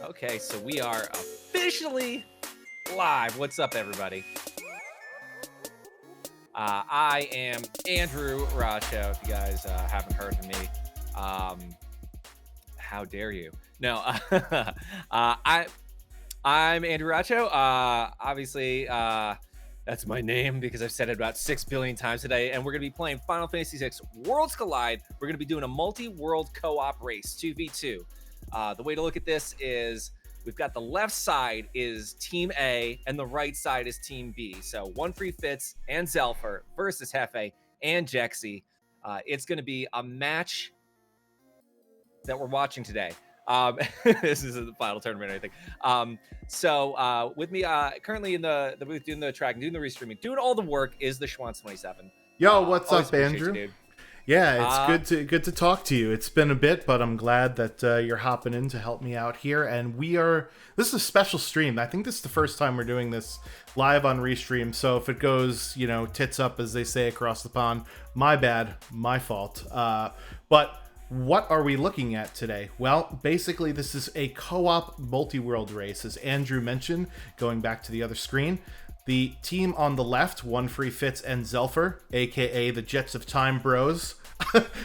Okay, so we are officially live. What's up, everybody? I am Andrew Racho. If you guys haven't heard of me, um, how dare you? No, I'm Andrew Racho. Obviously, that's my name because I've said it about 6 billion times today. And we're going to be playing Final Fantasy VI Worlds Collide. We're going to be doing a multi-world co-op race, 2v2. The way to look at this is we've got the left side is Team A and the right side is Team B. So One Free Fitz and Zelfer versus Hefe and Jexy. It's going to be a match that we're watching today. This is the final tournament, I think. So with me currently in the booth doing the track, doing the restreaming, doing all the work is the Schwantz27. Yo, what's up, appreciate Andrew? you, dude. Yeah, it's good to talk to you. It's been a bit, but I'm glad that you're hopping in to help me out here. And this is a special stream. I think this is the first time we're doing this live on Restream. So if it goes, tits up, as they say across the pond, my bad, my fault. But what are we looking at today? Well, basically, this is a co-op multi-world race, as Andrew mentioned, going back to the other screen. The team on the left, One Free Fitz and Zelfer, aka the Jets of Time Bros,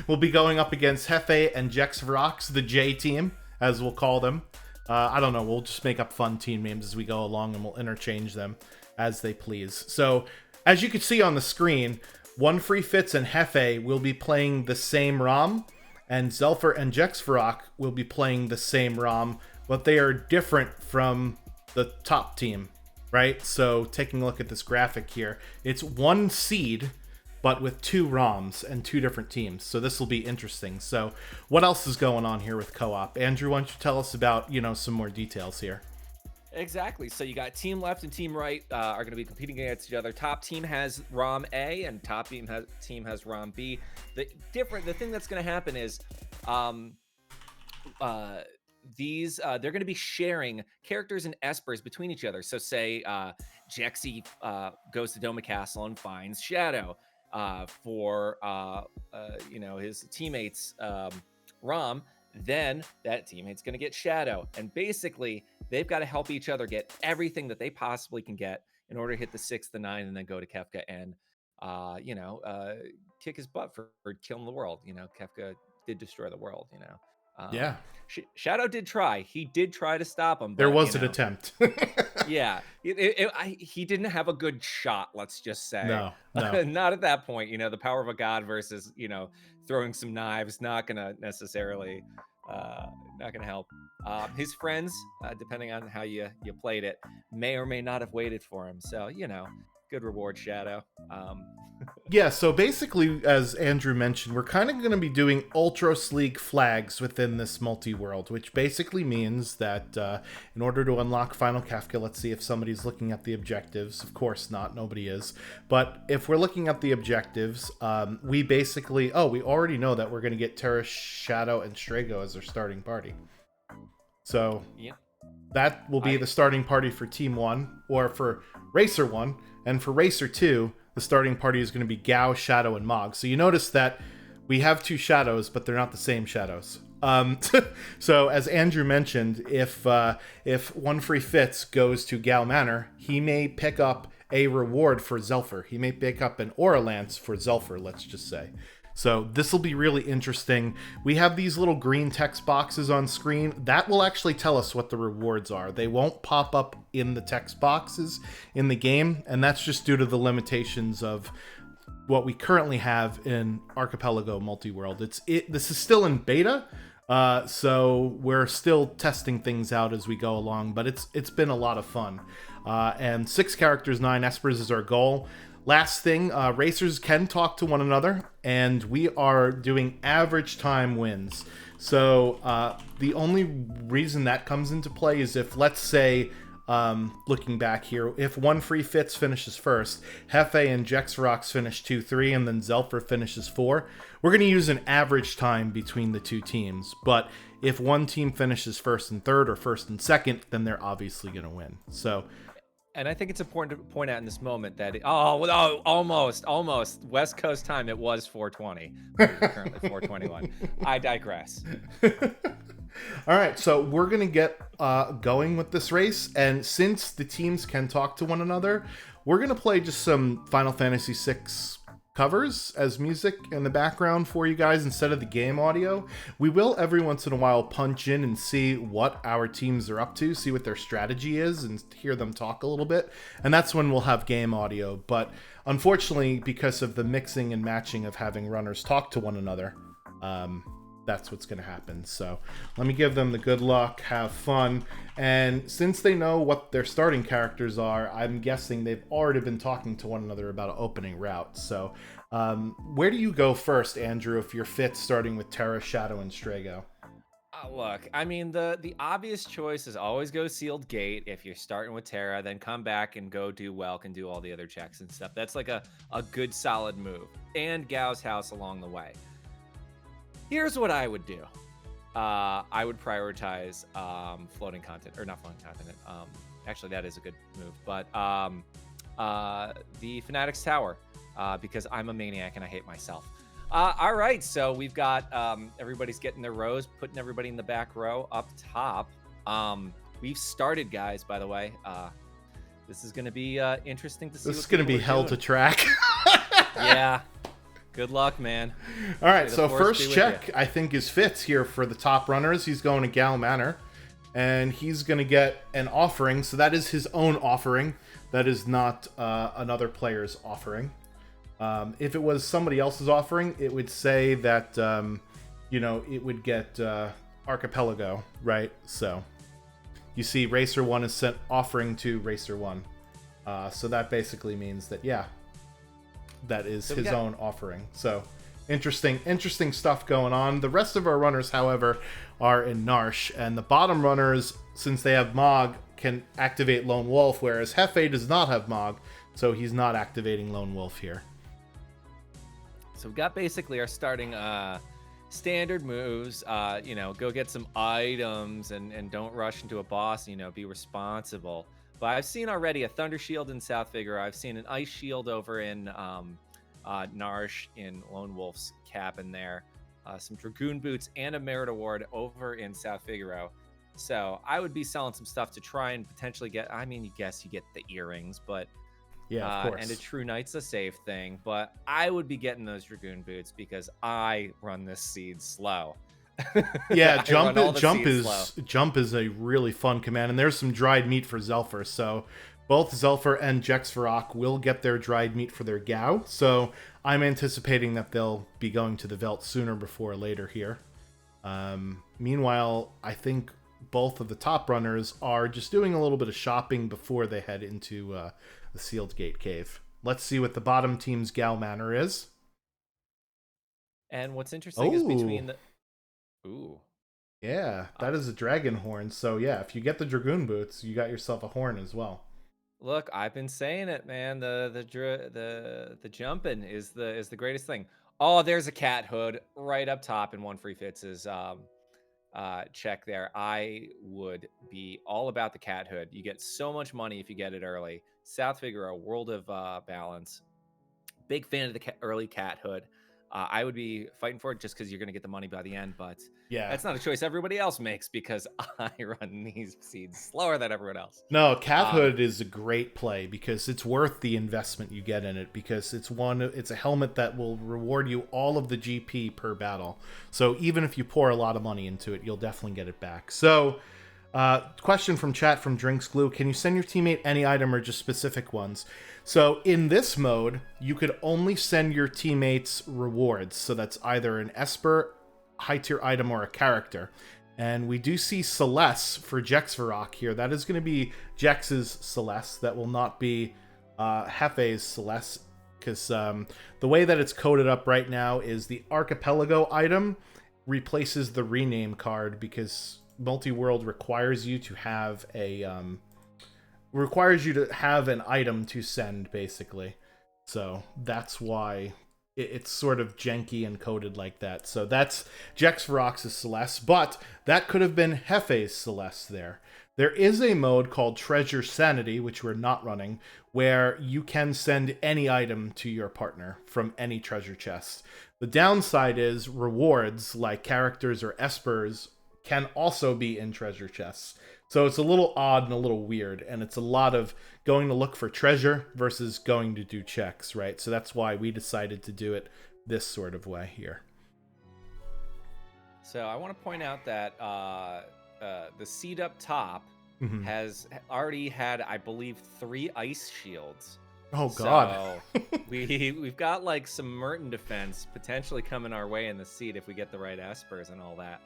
will be going up against Hefe and Jexrox, the J team, as we'll call them. I don't know, we'll just make up fun team names as we go along and we'll interchange them as they please. So, as you can see on the screen, One Free Fitz and Hefe will be playing the same ROM, and Zelfer and Jexrox will be playing the same ROM, but they are different from the top team. Right, so taking a look at this graphic here, it's one seed, but with two ROMs and two different teams. So this will be interesting. So what else is going on here with co-op? Andrew, why don't you tell us about, some more details here? Exactly. So you got team left and team right are going to be competing against each other. Top team has ROM A and top team has ROM B. The thing that's going to happen is they're going to be sharing characters and espers between each other. So say Jexy goes to Doma Castle and finds Shadow for his teammates ROM, then that teammate's going to get Shadow, and basically they've got to help each other get everything that they possibly can get in order to hit the 6, the 9, and then go to Kefka and kick his butt for killing the world. Kefka did destroy the world. Yeah. Shadow did try. He did try to stop him. But, there was an attempt. Yeah. He didn't have a good shot, let's just say. No. Not at that point. The power of a god versus, throwing some knives, not going to necessarily, not going to help. His friends, depending on how you played it, may or may not have waited for him. So, good reward, Shadow. Yeah, so basically, as Andrew mentioned, we're kind of going to be doing Ultros League flags within this multi-world, which basically means that in order to unlock Final Kefka, let's see if somebody's looking at the objectives. Of course not, nobody is. But if we're looking at the objectives, we already know that we're going to get Terra, Shadow, and Strago as our starting party. So yeah, that will be the starting party for Team 1, or for Racer 1, and for Racer 2, the starting party is going to be Gao, Shadow, and Mog. So you notice that we have two Shadows, but they're not the same Shadows. So as Andrew mentioned, if One Free Fitz goes to Gao Manor, he may pick up a reward for Zelfer. He may pick up an Aura Lance for Zelfer, let's just say. So this will be really interesting. We have these little green text boxes on screen. That will actually tell us what the rewards are. They won't pop up in the text boxes in the game, and that's just due to the limitations of what we currently have in Archipelago Multiworld. This is still in beta, so we're still testing things out as we go along, but it's been a lot of fun. And 6 characters, 9 espers is our goal. Last thing, racers can talk to one another, and we are doing average time wins. So the only reason that comes into play is if, let's say, looking back here, if One Free Fitz finishes first, Hefe and Jexrox finish 2-3, and then Zelfer finishes 4, we're going to use an average time between the two teams. But if one team finishes first and third or first and second, then they're obviously going to win. So... And I think it's important to point out in this moment that almost West Coast time. It was 4:20. Currently 4:21. I digress. All right, so we're gonna get going with this race, and since the teams can talk to one another, we're gonna play just some Final Fantasy VI covers as music in the background for you guys instead of the game audio. We will every once in a while punch in and see what our teams are up to, see what their strategy is, and hear them talk a little bit, and that's when we'll have game audio. But unfortunately, because of the mixing and matching of having runners talk to one another, that's what's going to happen. So let me give them the good luck, have fun. And since they know what their starting characters are, I'm guessing they've already been talking to one another about an opening route. So where do you go first, Andrew, if you're fit, starting with Terra, Shadow, and Strago? Look, I mean, the obvious choice is always go sealed gate if you're starting with Terra, then come back and go do Welk and do all the other checks and stuff. That's like a good solid move. And Gao's house along the way. Here's what I would do. I would prioritize floating content, or not floating content. Actually, that is a good move. But the Fanatics Tower, because I'm a maniac and I hate myself. All right, so we've got everybody's getting their rows, putting everybody in the back row up top. We've started, guys, by the way. This is going to be interesting to see. This is going to be hell to track. Yeah. Good luck, man. All right, so first check, I think, is Fitz here for the top runners. He's going to Gal Manor, and he's going to get an offering. So that is his own offering. That is not another player's offering. If it was somebody else's offering, it would say that, it would get Archipelago, right? So you see Racer 1 is sent offering to Racer 1. So that basically means that, yeah, that is his own offering. So interesting stuff going on. The rest of our runners, however, are in Narsh, and the bottom runners, since they have Mog, can activate Lone Wolf, whereas Hefe does not have Mog, so he's not activating Lone Wolf here. So we've got basically our starting standard moves. Go get some items and don't rush into a boss. Be responsible. But I've seen already a Thunder Shield in South Figaro. I've seen an Ice Shield over in Narsh in Lone Wolf's cabin there. Some Dragoon Boots and a Merit Award over in South Figaro. So I would be selling some stuff to try and potentially get, you get the earrings, but yeah, of course. And a True Knight's a safe thing. But I would be getting those Dragoon Boots because I run this seed slow. Yeah, jump is a really fun command, and there's some dried meat for Zelfer. So both Zelfer and Jexvarok will get their dried meat for their Gao. So I'm anticipating that they'll be going to the Veld sooner before later here. Meanwhile, I think both of the top runners are just doing a little bit of shopping before they head into the Sealed Gate Cave. Let's see what the bottom team's Gal Manor is. And what's interesting is between the... Ooh. Yeah, that is a dragon horn. So yeah, if you get the Dragoon Boots, you got yourself a horn as well. Look, I've been saying it, man. The jumping is the greatest thing. Oh, there's a cat hood right up top, and one free Fitz's check there. I would be all about the cat hood. You get so much money if you get it early. South Figaro, World of Balance. Big fan of the early cat hood. I would be fighting for it just because you're going to get the money by the end, but yeah, that's not a choice everybody else makes because I run these seeds slower than everyone else. No, Cat Hood is a great play because it's worth the investment you get in it because it's a helmet that will reward you all of the GP per battle. So even if you pour a lot of money into it, you'll definitely get it back. So question from chat from Drinks Glue. Can you send your teammate any item or just specific ones? So in this mode, you could only send your teammates rewards. So that's either an Esper, high tier item, or a character. And we do see Celeste for Jexvarok here. That is going to be Jex's Celeste. That will not be Hefe's Celeste. Because the way that it's coded up right now is the Archipelago item replaces the rename card because Multiworld requires you to have an item to send, basically. So that's why it's sort of janky and coded like that. So that's Jexvarok's Celeste, but that could have been Hefe's Celeste there. There is a mode called Treasure Sanity, which we're not running, where you can send any item to your partner from any treasure chest. The downside is rewards like characters or Espers can also be in treasure chests. So it's a little odd and a little weird, and it's a lot of going to look for treasure versus going to do checks, right? So that's why we decided to do it this sort of way here. So I want to point out that the seed up top has already had, I believe, 3 ice shields. Oh God! So we've got like some Merton defense potentially coming our way in the seed if we get the right espers and all that.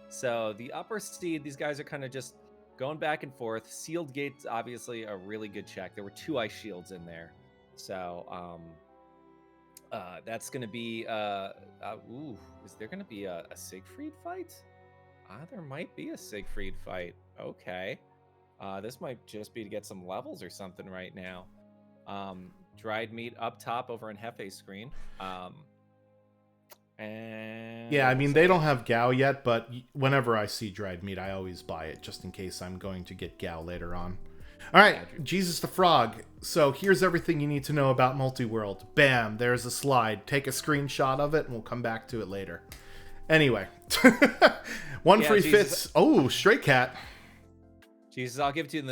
So the upper seed, these guys are kind of just going back and forth. Sealed gate's obviously a really good check. There were 2 ice shields in there, so that's gonna be is there gonna be a Siegfried fight? There might be a Siegfried fight. Okay, this might just be to get some levels or something right now. Dried meat up top over in Hefe's screen. And yeah, I mean, they don't have Gao yet, but whenever I see dried meat, I always buy it just in case I'm going to get Gao later on. All right, Jesus the Frog. So here's everything you need to know about Multiworld. Bam, there's a slide. Take a screenshot of it, and we'll come back to it later. Anyway, one free fits. Oh, Stray Cat. Jesus, I'll give it to you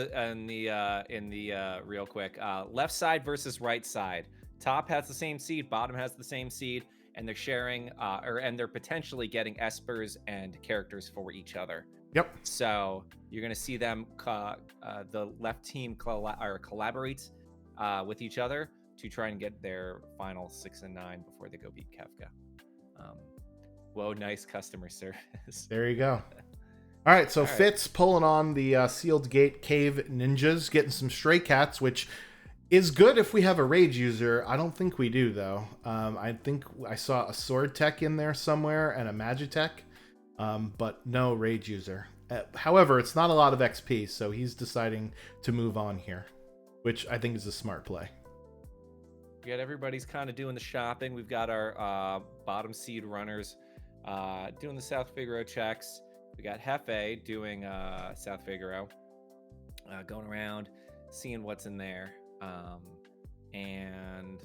in the real quick. Left side versus right side. Top has the same seed. Bottom has the same seed, and they're sharing, and they're potentially getting espers and characters for each other. Yep. So you're gonna see them, the left team collaborate with each other to try and get their final 6 and 9 before they go beat Kefka. Whoa, nice customer service. There you go. All right, so Fitz pulling on the Sealed Gate Cave Ninjas, getting some Stray Cats, which is good if we have a Rage user. I don't think we do, though. I think I saw a Sword Tech in there somewhere and a Magitech, but no Rage user. However, it's not a lot of XP, so he's deciding to move on here, which I think is a smart play. We got everybody's kind of doing the shopping. We've got our bottom seed runners doing the South Figaro checks. We got Hefe doing South Figaro, going around, seeing what's in there, and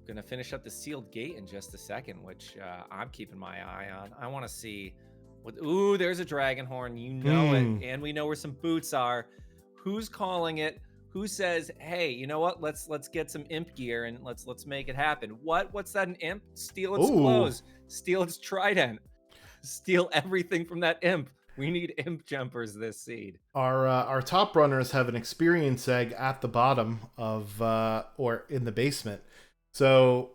gonna finish up the Sealed Gate in just a second, which I'm keeping my eye on. I want to see what. Ooh, there's a dragon horn. You know it, and we know where some boots are. Who's calling it? Who says, "Hey, you know what? Let's get some imp gear and let's make it happen." What's that? An imp? Steal its clothes. Steal its trident. Steal everything from that imp. We need imp jumpers this seed. Our top runners have an experience egg at the bottom of or in the basement. So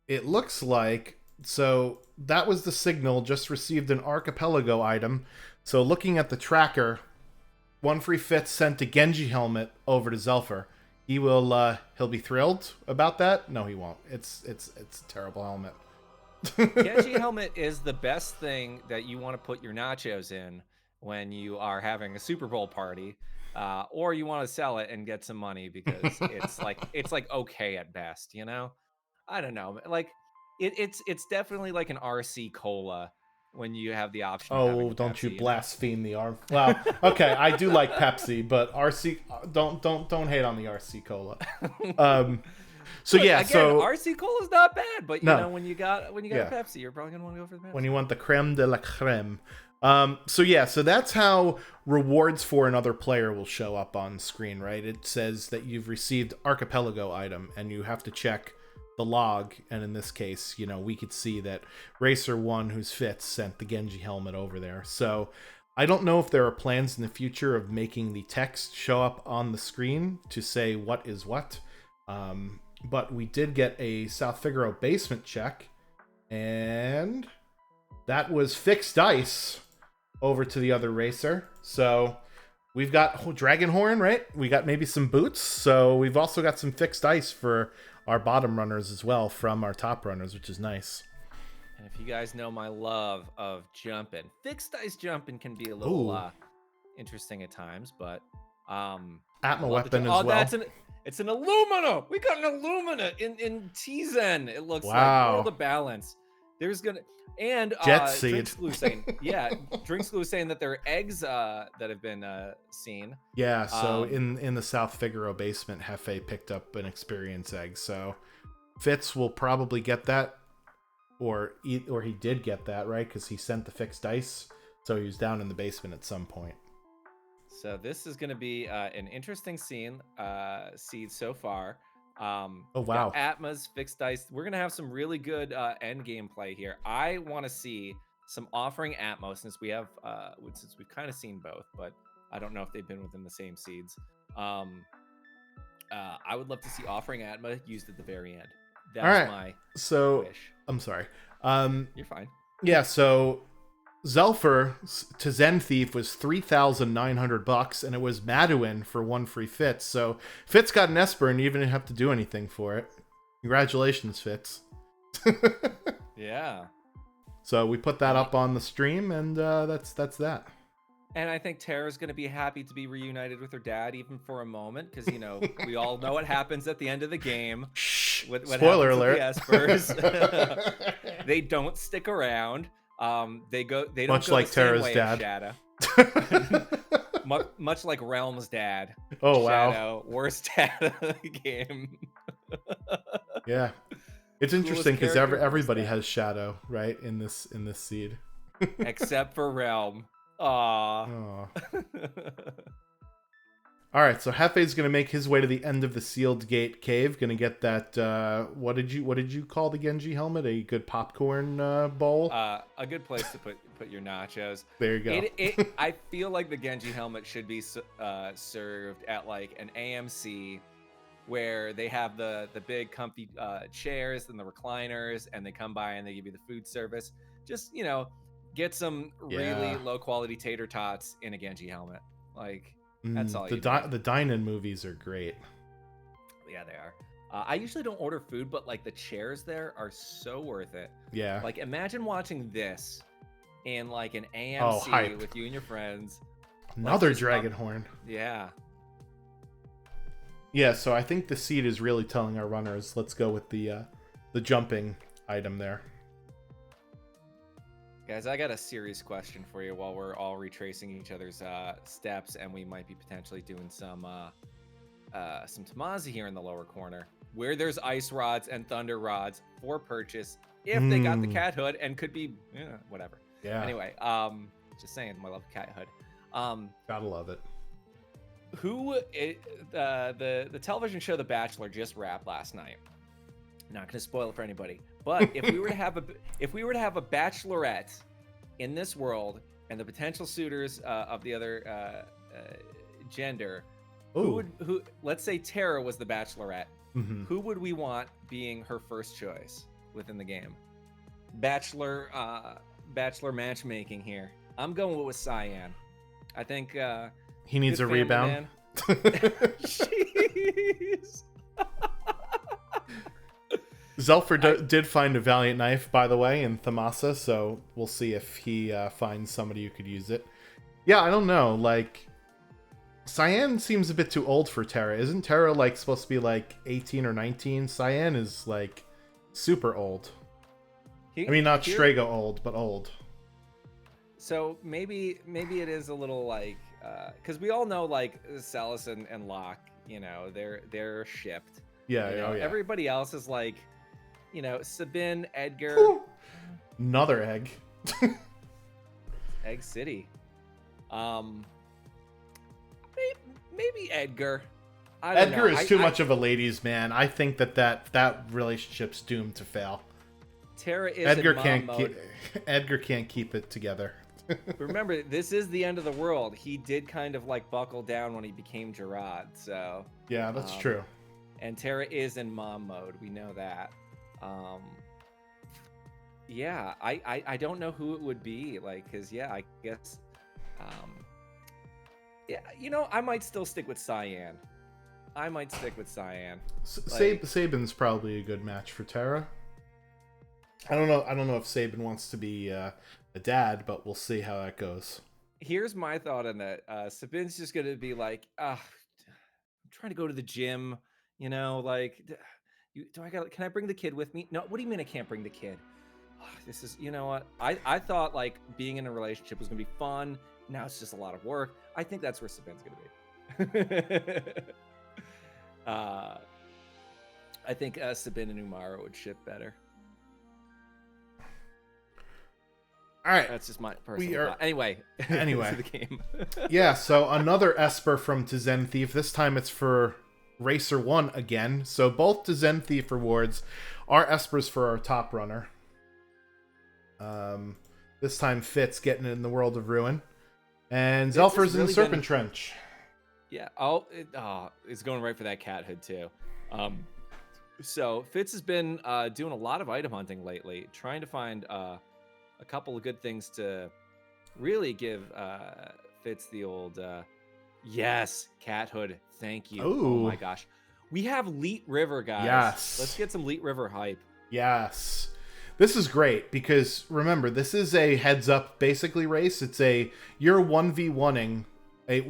it looks like that was the signal. Just received an Archipelago item. So looking at the tracker, one free Fitz sent a Genji helmet over to Zelfer. He'll be thrilled about that. No, he won't. It's a terrible helmet. Genji helmet is the best thing that you want to put your nachos in when you are having a Super Bowl party, or you want to sell it and get some money because it's like okay at best, you know. I don't know, like it's definitely like an RC cola when you have the option. Oh, don't Pepsi, you blaspheme the R. Well, okay, I do like Pepsi, but RC don't hate on the RC cola. So look, yeah, again, so RC Cola is not bad, but you know when you got a Pepsi, you're probably gonna want to go for the Pepsi. When you want the creme de la creme. So that's how rewards for another player will show up on screen, right? It says that you've received Archipelago item, and you have to check the log. And in this case, we could see that Racer 1, who's Fitz, sent the Genji helmet over there. So I don't know if there are plans in the future of making the text show up on the screen to say what is what. But we did get a South Figaro basement check, and that was fixed dice over to the other racer. So we've got Dragon Horn, right? We got maybe some boots. So we've also got some fixed dice for our bottom runners as well from our top runners, which is nice. And if you guys know my love of jumping, fixed dice jumping can be a little interesting at times, but Atma weapon as well. It's an Illumina. We got an Illumina in T-Zen. It looks like World of Balance. There's gonna Jet Seed. Drinksglue saying that there are eggs that have been seen. Yeah. So in the South Figaro basement, Hefe picked up an experience egg. So Fitz will probably get that, or he did get that, right? Because he sent the fixed dice. So he was down in the basement at some point. So this is going to be an interesting seed so far. Oh, wow. Got Atma's, fixed dice. We're going to have some really good end game play here. I want to see some offering Atma since we've kind of seen both, but I don't know if they've been within the same seeds. I would love to see offering Atma used at the very end. That's my wish. I'm sorry. You're fine. Yeah, so Zelfer to Zen Thief was $3,900, and it was Maduin for 1 free Fitz. So Fitz got an Esper and you didn't have to do anything for it. Congratulations, Fitz. Yeah. So we put that up on the stream, and that's that. And I think Tara's going to be happy to be reunited with her dad, even for a moment, because we all know what happens at the end of the game. What Spoiler alert! The Espers. They don't stick around. They don't much go like the same Tara's way dad. Shadow. much like Realm's dad. Oh wow! Shadow, worst dad of the game. Yeah, it's interesting because everybody has Shadow, right, in this seed, except for Realm. Aww. All right, so Hefe's gonna make his way to the end of the sealed gate cave. Gonna get that. What did you call the Genji helmet? A good popcorn bowl. A good place to put your nachos. There you go. I feel like the Genji helmet should be served at like an AMC, where they have the big comfy chairs and the recliners, and they come by and they give you the food service. Just get some really low quality tater tots in a Genji helmet. Like. That's all. The dine-in movies are great. Yeah, they are. I usually don't order food, but like the chairs there are so worth it. Yeah. Like imagine watching this in like an AMC with you and your friends. Another dragon horn. Yeah. Yeah. So I think the seed is really telling our runners, let's go with the jumping item there. Guys, I got a serious question for you while we're all retracing each other's steps, and we might be potentially doing some Tamazi here in the lower corner, where there's ice rods and thunder rods for purchase if they got the cat hood and could be whatever. Yeah. Anyway, just saying, I love cat hood. Gotta love it. The television show The Bachelor just wrapped last night. Not going to spoil it for anybody, but if we were to have a bachelorette in this world and the potential suitors of the other gender, who let's say Tara was the bachelorette, who would we want being her first choice within the game? Bachelor matchmaking here. I'm going with Cyan. I think he needs a rebound. Jeez. Zelfer did find a Valiant Knife, by the way, in Thamasa, so we'll see if he finds somebody who could use it. Yeah, I don't know. Like, Cyan seems a bit too old for Terra. Isn't Terra, like, supposed to be, like, 18 or 19? Cyan is, like, super old. I mean, not Strago old, but old. So maybe it is a little, like... because we all know, like, Celis and Locke, they're shipped. Yeah, yeah. Everybody else is, like... Sabin, Edgar. Whew. Another egg. Egg City. Maybe Edgar. Edgar is too much of a ladies' man. I think that relationship's doomed to fail. Tara is Edgar in mom can't mode. Edgar can't keep it together. Remember, this is the end of the world. He did kind of like buckle down when he became Gerard. So yeah, that's true. And Tara is in mom mode. We know that. Yeah, I don't know who it would be, like, because I guess I might still stick with Cyan. Sabin's probably a good match for Tara. I don't know if Sabin wants to be a dad, but we'll see how that goes. Here's my thought on that. Sabin's just gonna be like, I'm trying to go to the gym, like, can I bring the kid with me? No, what do you mean I can't bring the kid? This is, what? I thought, like, being in a relationship was gonna be fun. Now it's just a lot of work. I think that's where Sabin's gonna be. I think Sabin and Umara would ship better. All right. That's just my personal thought. Anyway, Anyway. to the game. Yeah, so another Esper from Zen Thief. This time it's for Racer 1 again. So both Zen Thief rewards are Espers for our top runner. This time Fitz getting in the World of Ruin. And Zelfer's in the Serpent Trench. Yeah. It's going right for that cat hood too. So Fitz has been doing a lot of item hunting lately, trying to find a couple of good things to really give Fitz the old yes, cat hood. Thank you. Ooh. Oh my gosh. We have Leet River, guys. Yes. Let's get some Leet River hype. Yes. This is great because remember, this is a heads up basically race. It's you're 1v1ing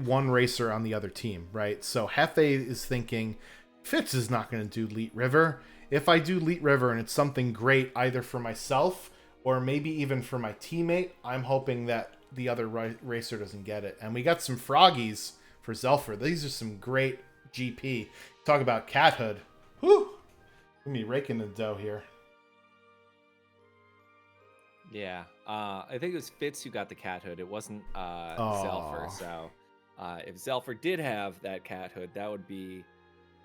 one racer on the other team, right? So Hefe is thinking Fitz is not going to do Leet River. If I do Leet River and it's something great either for myself or maybe even for my teammate, I'm hoping that the other racer doesn't get it. And we got some froggies for Zelfer. These are some great GP. Talk about cat hood. Whew! Let me raking the dough here. Yeah, I think it was Fitz who got the cat hood. It wasn't Zelfer. So if Zelfer did have that cat hood, that would be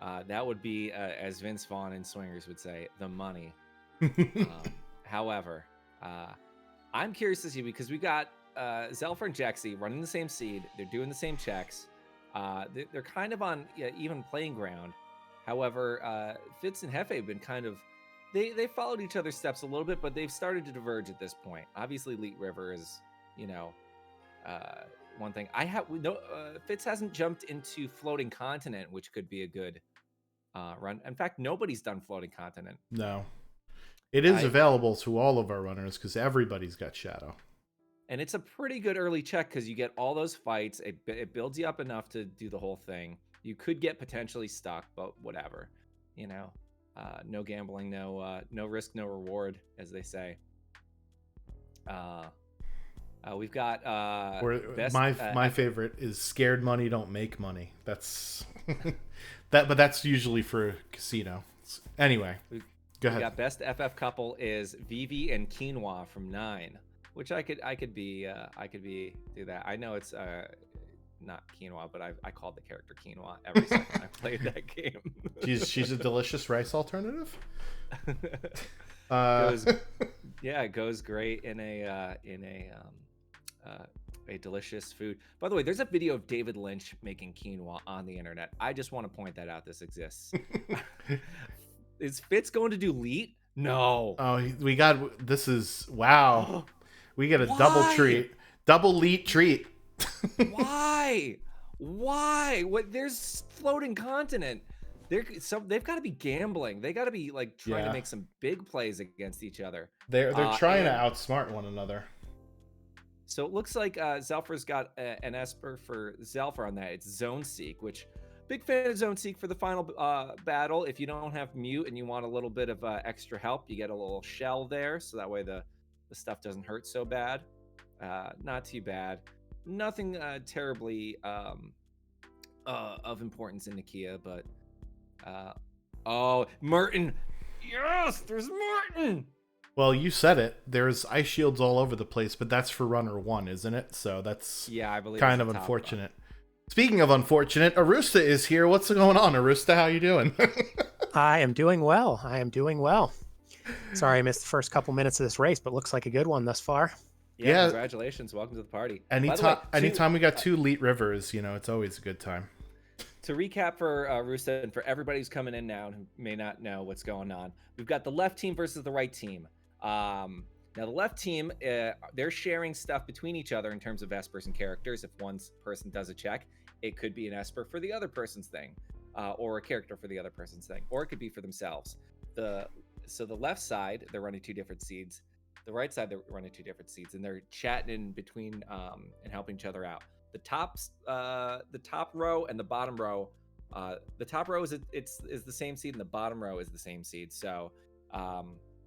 as Vince Vaughn and Swingers would say, the money. However, I'm curious to see because we got Zelfer and Jexy running the same seed. They're doing the same checks. They're kind of on even playing ground. However, Fitz and Hefe have been kind of they followed each other's steps a little bit, but they've started to diverge at this point. Obviously, Leet River is one thing. Fitz hasn't jumped into Floating Continent, which could be a good run. In fact, nobody's done Floating Continent. No. It is available to all of our runners because everybody's got Shadow. And it's a pretty good early check because you get all those fights. It builds you up enough to do the whole thing. You could get potentially stuck, but whatever. No gambling, no risk, no reward, as they say. We've got my favorite is scared money don't make money. That's but that's usually for a casino. Anyway, go ahead. We got best FF couple is Vivi and Quinoa from 9, which I could do that. I know it's not quinoa, but I called the character Quinoa every second I played that game. She's a delicious rice alternative. It goes great in a delicious food. By the way, there's a video of David Lynch making quinoa on the internet. I just want to point that out. This exists. Is Fitz going to do Leet? No. Oh, we got wow. We get a double Leet treat. Why? What? There's Floating Continent. They've got to be gambling. They got to be like trying to make some big plays against each other. They're trying to outsmart one another. So it looks like Zelfer's got an Esper for Zelfer on that. It's Zone Seek, which big fan of Zone Seek for the final battle. If you don't have mute and you want a little bit of extra help, you get a little shell there, so that way the stuff doesn't hurt so bad. Not too bad. Nothing terribly of importance in Nakia, but Merton. Yes, there's Merton. Well, you said it. There's ice shields all over the place, but that's for runner 1, isn't it? So that's I believe kind of unfortunate. Speaking of unfortunate, Arusta is here. What's going on, Arusta? How you doing? I am doing well. Sorry I missed the first couple minutes of this race, but looks like a good one thus far. Yeah, congratulations. Welcome to the party. Anytime we got 2 Leet Rivers, it's always a good time. To recap for Rusta and for everybody who's coming in now and who may not know what's going on, we've got the left team versus the right team. Now, the left team, they're sharing stuff between each other in terms of Espers and characters. If one person does a check, it could be an Esper for the other person's thing, or a character for the other person's thing, or it could be for themselves. So the left side, they're running 2 different seeds. The right side, they're running 2 different seeds, and they're chatting in between and helping each other out. The top row and the bottom row, the top row is the same seed, and the bottom row is the same seed. So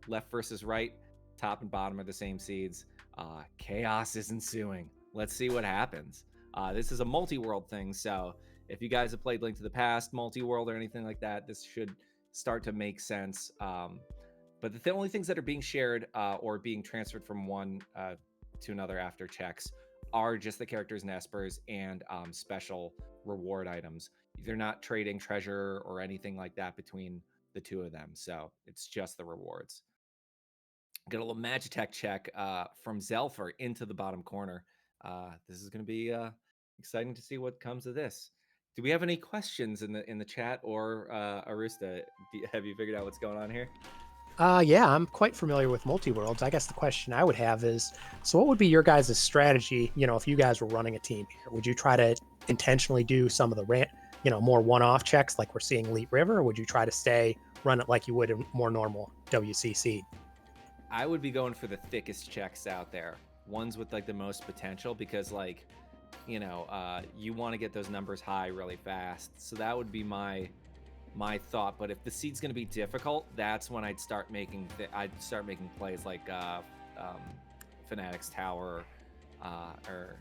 left versus right, top and bottom are the same seeds. Chaos is ensuing. Let's see what happens. This is a multi-world thing, so if you guys have played Link to the Past, multi-world, or anything like that, this should start to make sense. But the only things that are being shared or being transferred from one to another after checks are just the characters and espers and special reward items. They're not trading treasure or anything like that between the two of them. So it's just the rewards. Get a little Magitech check from Zelfer into the bottom corner. This is going to be exciting to see what comes of this. Do we have any questions in the chat, or Arusta? Have you figured out what's going on here? Yeah, I'm quite familiar with multi-worlds. I guess the question I would have is, so what would be your guys' strategy, if you guys were running a team here? Would you try to intentionally do some of the more one-off checks like we're seeing Elite River, or would you try to run it like you would in more normal WCC? I would be going for the thickest checks out there, ones with like the most potential, because you want to get those numbers high really fast. So that would be my thought. But if the seed's going to be difficult, that's when I'd start making plays like Fnatic's Tower or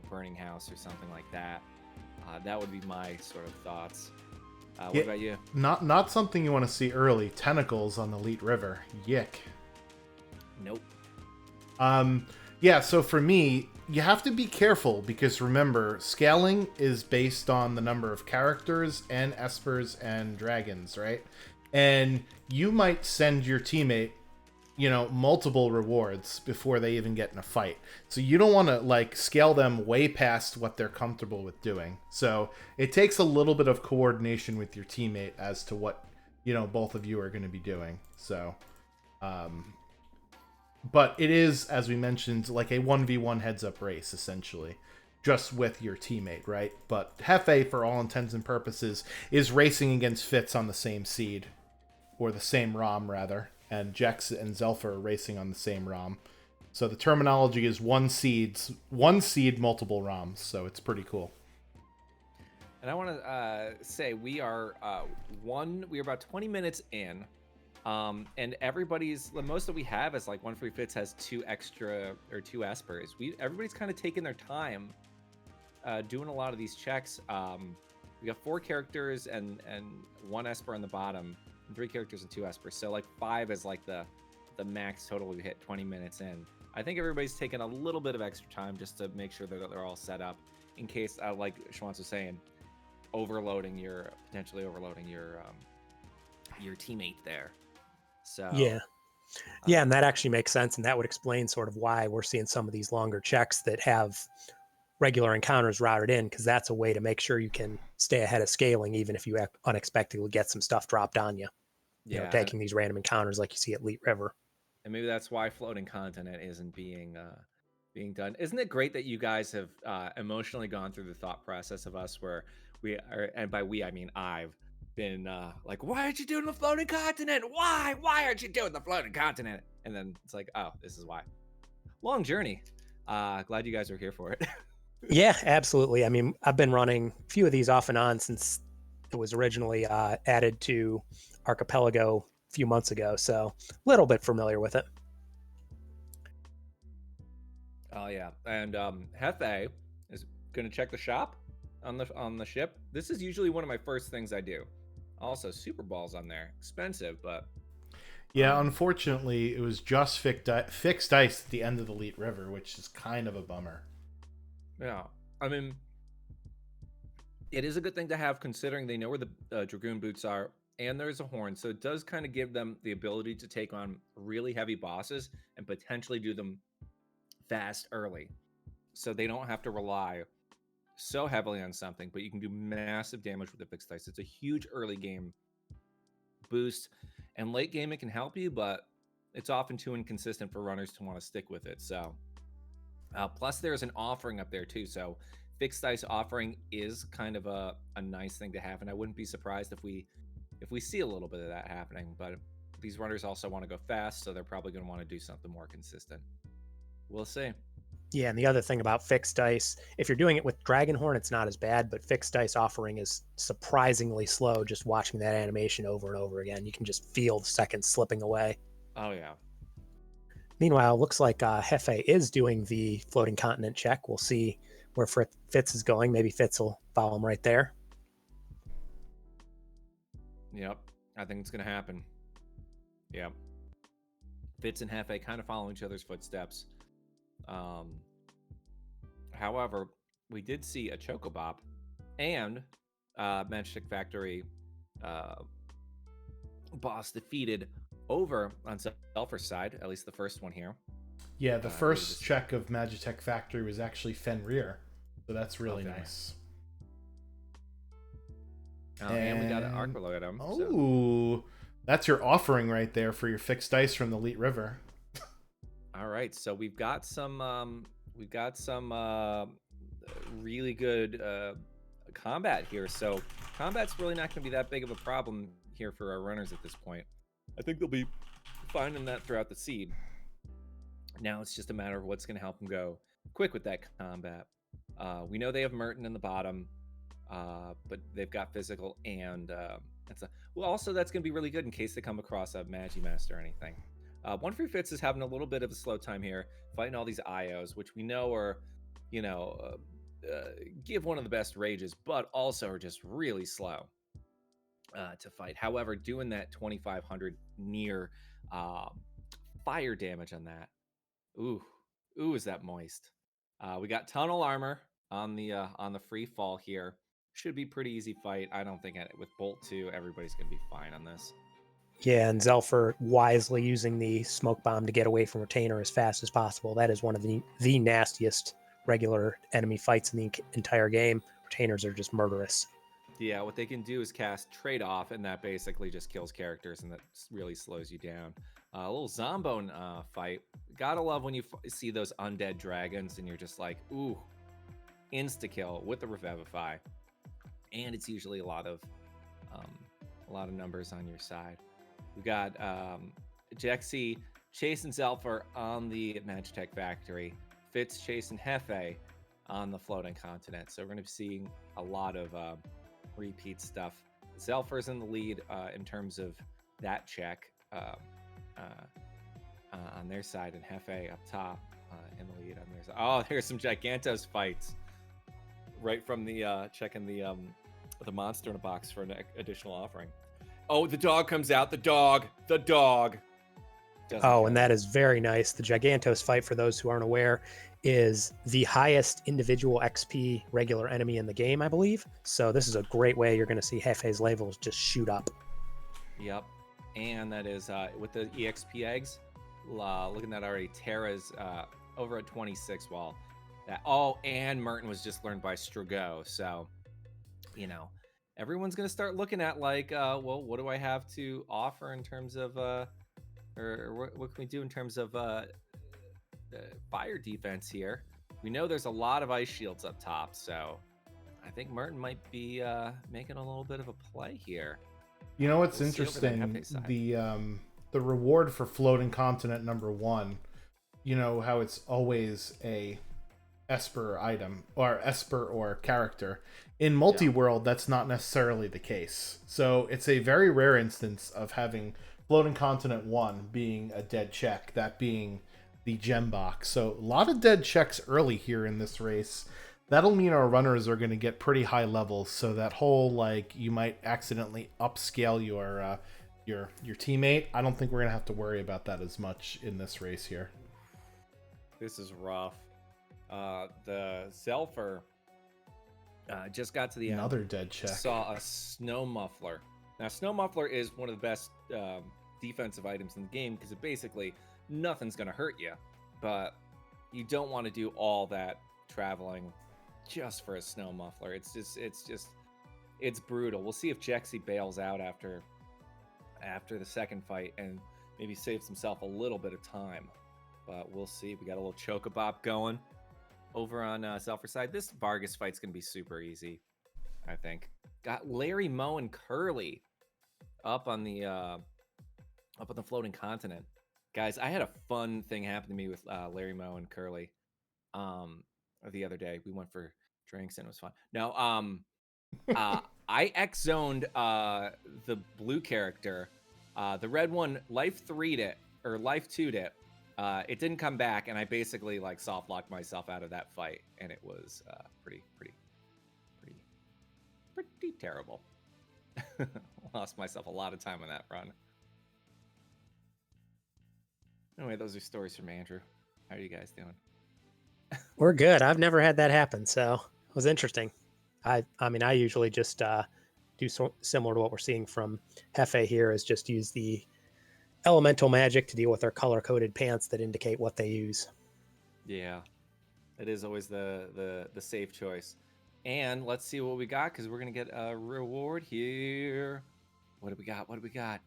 Burning House or something like that. That would be my sort of thoughts. What about you? Not something you want to see early. Tentacles on the Elite River. Yick. Nope. Yeah, so for me, you have to be careful because remember, scaling is based on the number of characters and espers and dragons, right? And you might send your teammate, multiple rewards before they even get in a fight. So you don't want to scale them way past what they're comfortable with doing. So it takes a little bit of coordination with your teammate as to what, both of you are going to be doing. So, but it is, as we mentioned, like a 1v1 heads-up race, essentially, just with your teammate, right? But Hefe, for all intents and purposes, is racing against Fitz on the same seed, or the same ROM, rather, and Jex and Zelfer are racing on the same ROM. So the terminology is one seed, multiple ROMs, so it's pretty cool. And I want to say we are about 20 minutes in. And most that we have is like 1 Free Fits has 2 extra or 2 espers. Everybody's kind of taking their time doing a lot of these checks. We got 4 characters and 1 esper on the bottom, and 3 characters and 2 espers. So like 5 is like the max total we hit 20 minutes in. I think everybody's taking a little bit of extra time just to make sure that they're all set up in case, like Schwantz was saying, potentially overloading your teammate there. So yeah, and that actually makes sense, and that would explain sort of why we're seeing some of these longer checks that have regular encounters routed in, because that's a way to make sure you can stay ahead of scaling even if you unexpectedly get some stuff dropped on you. Taking these random encounters like you see at Elite River. And maybe that's why floating continent isn't being done. Isn't it great that you guys have emotionally gone through the thought process of us where we are, and by we I mean I've been like, why aren't you doing the floating continent? Why aren't you doing the floating continent? And then it's like, oh, this is why. Long journey. Glad you guys are here for it. Yeah, absolutely. I mean, I've been running a few of these off and on since it was originally added to Archipelago a few months ago, so a little bit familiar with it. Oh yeah, and Hefe is gonna check the shop on the ship. This is usually one of my first things I do. Also, Super Balls on there, expensive, but yeah, unfortunately, it was just fixed ice at the end of the Elite River, which is kind of a bummer. Yeah, I mean, it is a good thing to have considering they know where the Dragoon boots are, and there's a horn, so it does kind of give them the ability to take on really heavy bosses and potentially do them fast early, so they don't have to rely so heavily on something, but you can do massive damage with the fixed dice. It's a huge early game boost, and late game it can help you, but it's often too inconsistent for runners to want to stick with it. So plus there's an offering up there too, so fixed dice offering is kind of a nice thing to have, and I wouldn't be surprised if we see a little bit of that happening. But these runners also want to go fast, so they're probably going to want to do something more consistent. We'll see. Yeah, and the other thing about fixed dice, if you're doing it with Dragonhorn, it's not as bad, but fixed dice offering is surprisingly slow. Just watching that animation over and over again, you can just feel the seconds slipping away. Oh yeah. Meanwhile, looks like Hefe is doing the floating continent check. We'll see where Fitz is going. Maybe Fitz will follow him right there. Yep, I think it's going to happen. Yep. Fitz and Hefe kind of following each other's footsteps. However, we did see a Chocobop and Magic Factory boss defeated over on Zelfer's side, at least the first one here. Yeah, the first check of Magitech Factory was actually Fenrir, so that's really nice. And we got an Archipelago. Oh, that's your offering right there for your fixed dice from the Elite River. All right, so we've got some really good combat here. So combat's really not going to be that big of a problem here for our runners at this point. I think they'll be finding that throughout the seed. Now it's just a matter of what's going to help them go quick with that combat. We know they have Merton in the bottom, but they've got physical and also that's going to be really good in case they come across a Magimaster or anything. One Free Fitz is having a little bit of a slow time here, fighting all these IOs, which we know are, give one of the best rages, but also are just really slow to fight. However, doing that 2,500 near fire damage on that, ooh, is that moist? We got tunnel armor on the free fall here. Should be pretty easy fight. I don't think with Bolt 2, everybody's gonna be fine on this. Yeah, and Zelfer wisely using the smoke bomb to get away from Retainer as fast as possible. That is one of the nastiest regular enemy fights in the entire game. Retainers are just murderous. Yeah, what they can do is cast Trade Off, and that basically just kills characters, and that really slows you down. A little Zombone fight. Gotta love when you see those undead dragons, and you're just like, ooh, insta-kill with the Revivify. And it's usually a lot of numbers on your side. We got Jexy chasing Zelfer on the Magitech Factory. Fitz chasing Hefe on the Floating Continent. So we're going to be seeing a lot of repeat stuff. Zelfer's in the lead in terms of that check on their side, and Hefe up top in the lead on their side. Oh, there's some Gigantos fights right from the checking the monster in a box for an additional offering. Oh, the dog comes out. The dog. And that is very nice. The Gigantos fight, for those who aren't aware, is the highest individual XP regular enemy in the game, I believe. So this is a great way you're going to see Hefe's levels just shoot up. Yep. And that is with the EXP eggs. Looking at that already, Terra's over at 26 while that. Oh, and Merton was just learned by Strago. So, everyone's going to start looking at like, well, what do I have to offer in terms of, or what can we do in terms of fire defense here? We know there's a lot of ice shields up top, so I think Merton might be making a little bit of a play here. You know what's interesting? The reward for Floating Continent #1, you know how it's always a Esper item or Esper or character. In Multiworld, that's not necessarily the case. So it's a very rare instance of having Floating Continent 1 being a dead check, that being the gem box. So a lot of dead checks early here in this race. That'll mean our runners are going to get pretty high levels. So that whole, like, you might accidentally upscale your teammate, I don't think we're going to have to worry about that as much in this race here. This is rough. The Zelfer just got to the Another end. dead check. Saw a Snow Muffler. Now, Snow Muffler is one of the best defensive items in the game because it basically nothing's going to hurt you, but you don't want to do all that traveling just for a Snow Muffler. It's brutal. We'll see if Jexy bails out after the second fight and maybe saves himself a little bit of time, but we'll see. We got a little Chocobop going over on Zelfer's side. This Vargas fight's gonna be super easy, I think. Got Larry, Moe, and Curly up on the Floating Continent. Guys, I had a fun thing happen to me with Larry, Moe, and Curly the other day. We went for drinks and it was fun. No, I X-zoned the blue character. The red one life 3'd it, or life 2'd it. It didn't come back, and I basically like soft locked myself out of that fight, and it was pretty terrible. Lost myself a lot of time on that run. Anyway, those are stories from Andrew. How are you guys doing? We're good. I've never had that happen, so it was interesting. I mean, I usually just do similar to what we're seeing from Hefe here, is just use the elemental magic to deal with their color-coded pants that indicate what they use. Yeah, it is always the safe choice. And let's see what we got, because we're gonna get a reward here. What do we got? What do we got?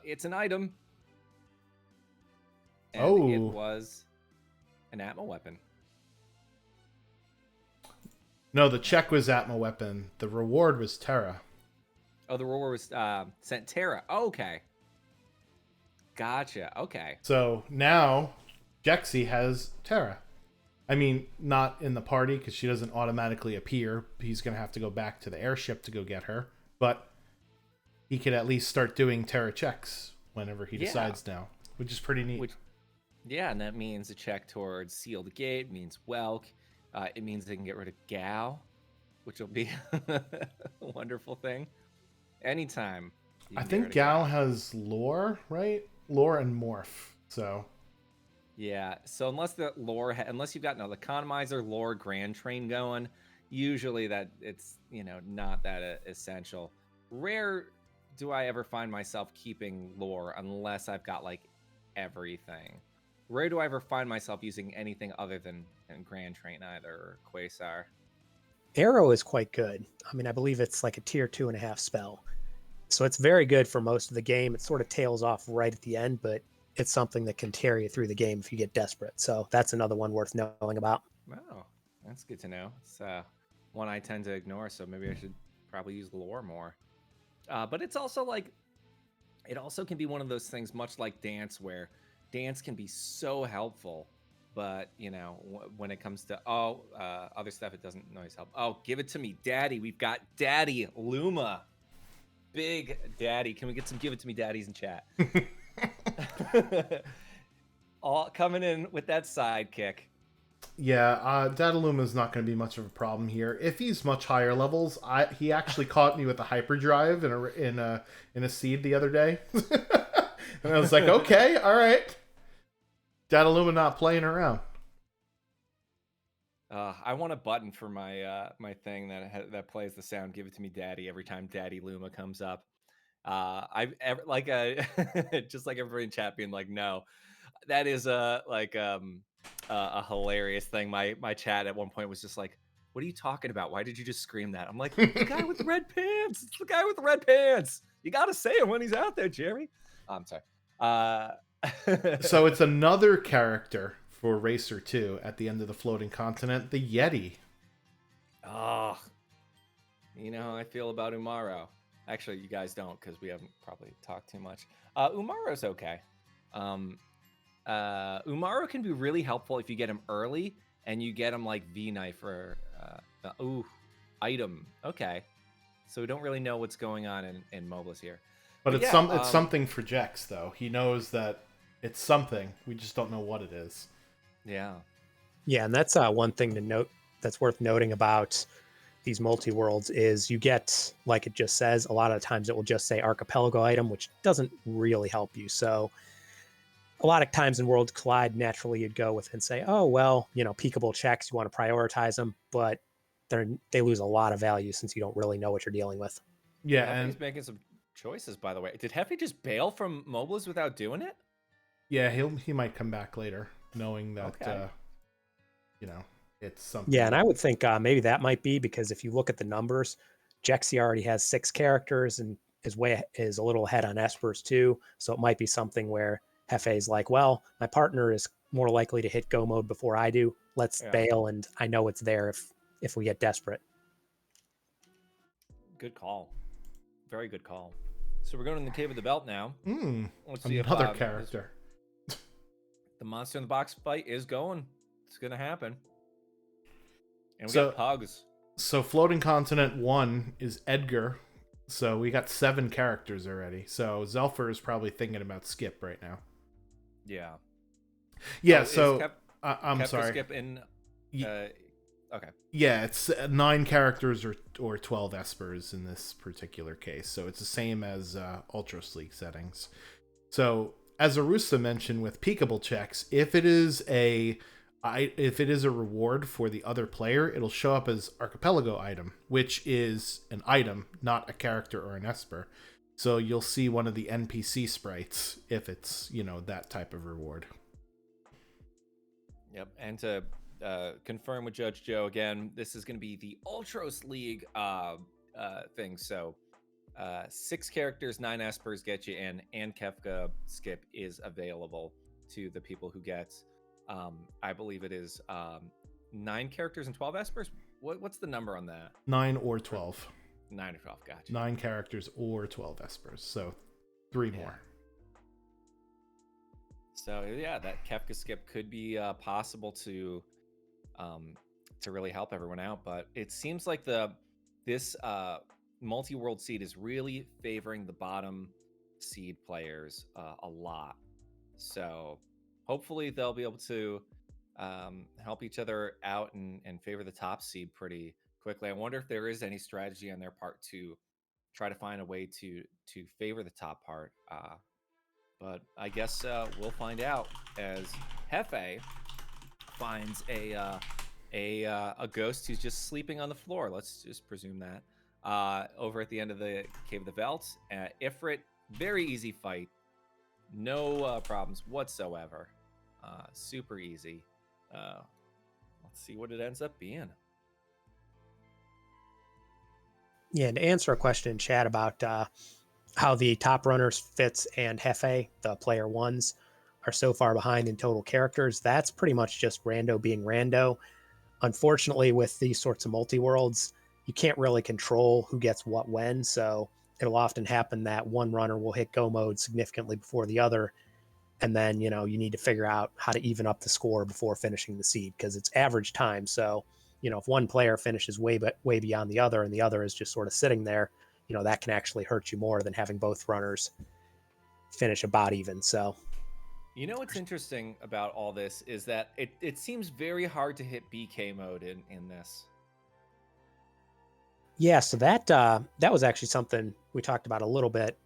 It's an item. And it was an Atma weapon. No, the check was Atma weapon. The reward was Terra. Oh, the reward was sent Terra. Oh, okay. Gotcha. Okay. So now Jexy has Terra. I mean, not in the party because she doesn't automatically appear. He's going to have to go back to the airship to go get her. But he could at least start doing Terra checks whenever he decides now, which is pretty neat. Yeah, and that means a check towards Sealed Gate, means Welk. It means they can get rid of Gao, which will be a wonderful thing. Anytime. I think Gao has lore, right? Lore and morph. So. Yeah. So unless the lore, unless you've got the economizer, lore, grand train going, usually that it's not that essential. Rare do I ever find myself keeping lore unless I've got like everything. Rare do I ever find myself using anything other than Grand Train either, or Quasar. Arrow is quite good. I mean, I believe it's like a tier 2.5 spell. So it's very good for most of the game. It sort of tails off right at the end, but it's something that can carry you through the game if you get desperate. So that's another one worth knowing about. Oh, that's good to know. It's one I tend to ignore, so maybe I should probably use lore more. But it's also like, it also can be one of those things, much like dance, where dance can be so helpful, but when it comes to other stuff, it doesn't always help. Oh, give it to me, Daddy. We've got Daddy Luma, Big Daddy. Can we get some give it to me daddies in chat? All coming in with that sidekick. Yeah, Dadaluma is not going to be much of a problem here. If he's much higher levels, he actually caught me with a hyperdrive in a seed the other day, and I was like, okay, all right. Dadaluma not playing around. I want a button for my my thing that plays the sound "Give it to me, Daddy" every time Daddy Luma comes up. Just like everybody in chat being like, no, that is a hilarious thing. My chat at one point was just like, what are you talking about? Why did you just scream that? I'm like, the guy with the red pants. It's the guy with the red pants. You got to say it when he's out there, Jeremy. Oh, I'm sorry. So it's another character for Racer 2 at the end of the floating continent, the Yeti. Oh, you know how I feel about Umaro. Actually, you guys don't, because we haven't probably talked too much. Umaro's okay. Umaro can be really helpful if you get him early and you get him like V-Knife or item. Okay. So we don't really know what's going on in Mobless here. But it's something for Jex, though. He knows that it's something. We just don't know what it is. Yeah. Yeah, and that's one thing to note that's worth noting about these multi-worlds is you get, like it just says, a lot of times it will just say Archipelago item, which doesn't really help you. So a lot of times in Worlds Collide, naturally you'd go with and say, oh, well, peekable checks, you want to prioritize them, but they lose a lot of value since you don't really know what you're dealing with. Yeah, and and he's making some choices, by the way. Did Hefe just bail from Mobless without doing it? Yeah, he might come back later, knowing that it's something. Yeah, and I would think maybe that might be because if you look at the numbers, Jexy already has 6 characters and is a little ahead on Espers too. So it might be something where Hefe's like, well, my partner is more likely to hit go mode before I do. Let's bail, and I know it's there if we get desperate. Good call. Very good call. So we're going in the Cave of the Belt now. Let's see another character. The monster in the box fight is going. It's going to happen. And we got Pugs. So Floating Continent 1 is Edgar. So we got 7 characters already. So Zelfer is probably thinking about Skip right now. Yeah. Yeah, I'm Kefka sorry. Skip in... okay. Yeah, it's 9 characters or 12 Espers in this particular case. So it's the same as Ultra Sleek settings. So as Arusa mentioned with peekable checks, if it is a if it is a reward for the other player, it'll show up as Archipelago item, which is an item, not a character or an Esper. So you'll see one of the NPC sprites if it's, that type of reward. Yep. And to confirm with Judge Joe again, this is going to be the Ultros League thing. So 6 characters, 9 Espers get you in, and Kefka skip is available to the people who get, I believe it is 9 characters and 12 Espers. What's the number on that? 9 or 12. 9 or 12, gotcha. 9 characters or 12 Espers, so 3 more. So yeah, that Kefka skip could be possible to really help everyone out, but it seems like this multi-world seed is really favoring the bottom seed players a lot. So hopefully they'll be able to help each other out and favor the top seed pretty quickly. I wonder if there is any strategy on their part to try to find a way to favor the top part. But I guess we'll find out as Hefe finds a ghost who's just sleeping on the floor. Let's just presume that over at the end of the Cave of the Velt. Ifrit, very easy fight, no problems whatsoever. Super easy. Let's see what it ends up being. Yeah, and to answer a question in chat about how the top runners, Fitz and Hefe, the player ones, are so far behind in total characters, that's pretty much just rando being rando. Unfortunately, with these sorts of multi-worlds, you can't really control who gets what when, so it'll often happen that one runner will hit go mode significantly before the other, and then, you need to figure out how to even up the score before finishing the seed, because it's average time. So, if one player finishes way beyond the other and the other is just sort of sitting there, that can actually hurt you more than having both runners finish about even. So, what's interesting about all this is that it seems very hard to hit BK mode in this. Yeah, so that was actually something we talked about a little bit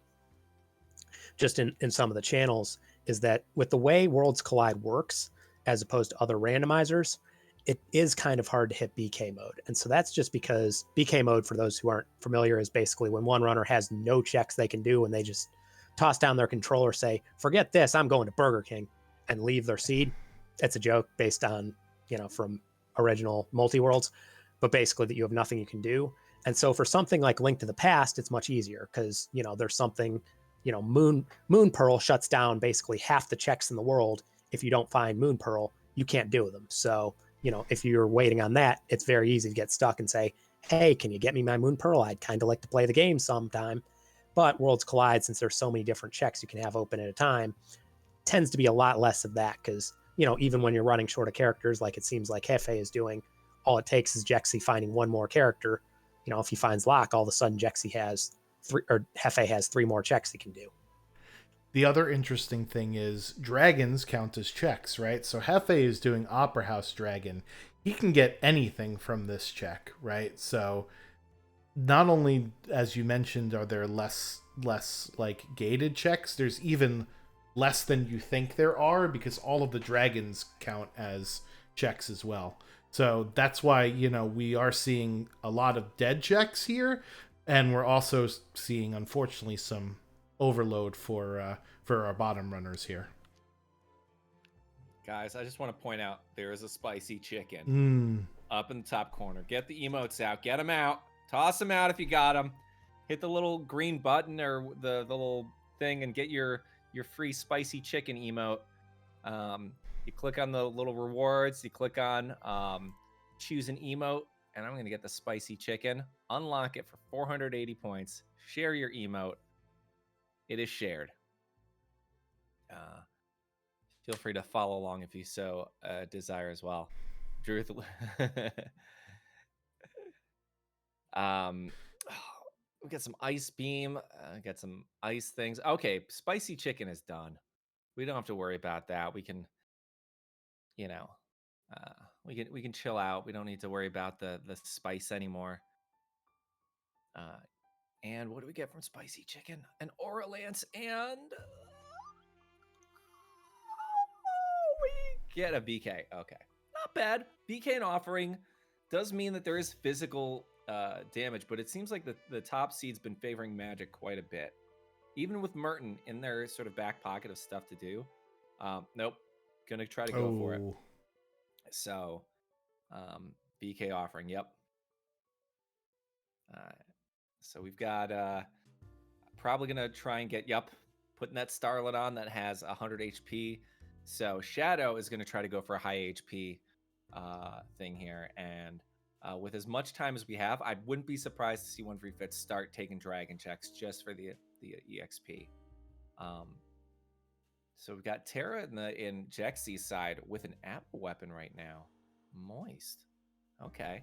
just in some of the channels, is that with the way Worlds Collide works, as opposed to other randomizers, it is kind of hard to hit BK mode. And so that's just because BK mode, for those who aren't familiar, is basically when one runner has no checks they can do and they just toss down their controller, say, forget this, I'm going to Burger King, and leave their seed. It's a joke based on, from original multi-worlds, but basically that you have nothing you can do. And so for something like Link to the Past, it's much easier because, there's something, Moon Pearl shuts down basically half the checks in the world. If you don't find Moon Pearl, you can't do them. So, if you're waiting on that, it's very easy to get stuck and say, hey, can you get me my Moon Pearl? I'd kind of like to play the game sometime. But Worlds Collide, since there's so many different checks you can have open at a time, tends to be a lot less of that because, even when you're running short of characters, like it seems like Hefe is doing, all it takes is Jexi finding one more character. If he finds Locke, all of a sudden Jexi has Hefe has 3 more checks he can do. The other interesting thing is dragons count as checks, right? So Hefe is doing Opera House Dragon. He can get anything from this check, right? So not only, as you mentioned, are there less like gated checks, there's even less than you think there are because all of the dragons count as checks as well. So that's why, we are seeing a lot of dead checks here, and we're also seeing, unfortunately, some overload for our bottom runners here. Guys, I just want to point out there is a spicy chicken up in the top corner. Get the emotes out. Get them out. Toss them out if you got them. Hit the little green button or the little thing and get your free spicy chicken emote. You click on the little rewards. You click on choose an emote, and I'm going to get the spicy chicken. Unlock it for 480 points. Share your emote. It is shared. Feel free to follow along if you so desire as well. Drew, we got some ice beam. Got some ice things. Okay, spicy chicken is done. We don't have to worry about that. We can, we can chill out. We don't need to worry about the spice anymore. And what do we get from spicy chicken? An Aura Lance and we get a BK. Okay. not bad. BK and offering does mean that there is physical damage, but it seems like the top seed's been favoring magic quite a bit. Even with Merton in their sort of back pocket of stuff to do. Nope. Gonna try to go for it. So, BK offering, yep. So we've got probably gonna try and get, putting that Starlet on that has 100 HP. So Shadow is gonna try to go for a high HP thing here, and with as much time as we have, I wouldn't be surprised to see 1-3-Fits start taking dragon checks just for the EXP. So we've got Terra in Jexy's side with an apple weapon right now. Moist. Okay.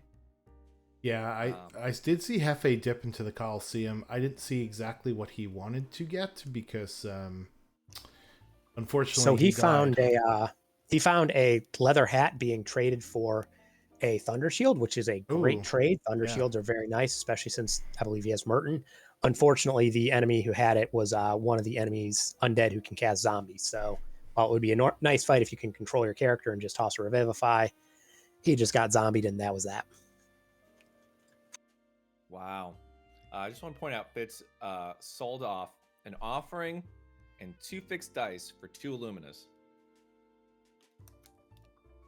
Yeah, I did see Hefe dip into the Coliseum. I didn't see exactly what he wanted to get because unfortunately so he found died. a leather hat being traded for a Thunder Shield, which is a great trade. Thunder Shields are very nice, especially since I believe he has Merton. Unfortunately, the enemy who had it was one of the enemies undead who can cast zombies. So while it would be a nice fight if you can control your character and just toss a Revivify, he just got zombied, and that was that. Wow. I just want to point out, Fitz sold off an offering and 2 fixed dice for 2 Illuminas.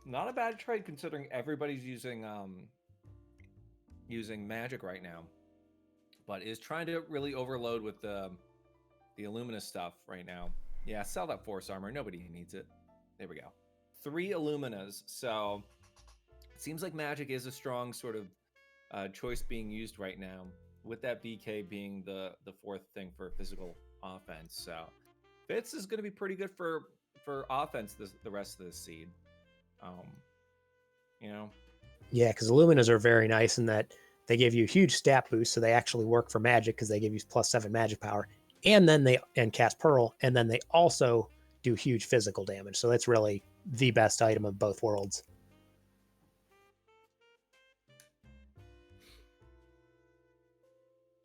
Not a bad trade considering everybody's using magic right now, but is trying to really overload with the Illumina stuff right now. Yeah, sell that Force Armor. Nobody needs it. There we go. 3 Illuminas. So it seems like magic is a strong sort of choice being used right now, with that BK being the fourth thing for physical offense. So Fitz is going to be pretty good for offense the rest of the seed. Yeah, because Illuminas are very nice in that they give you huge stat boost, so they actually work for magic because they give you +7 magic power, and then they cast Pearl, and then they also do huge physical damage. So that's really the best item of both worlds.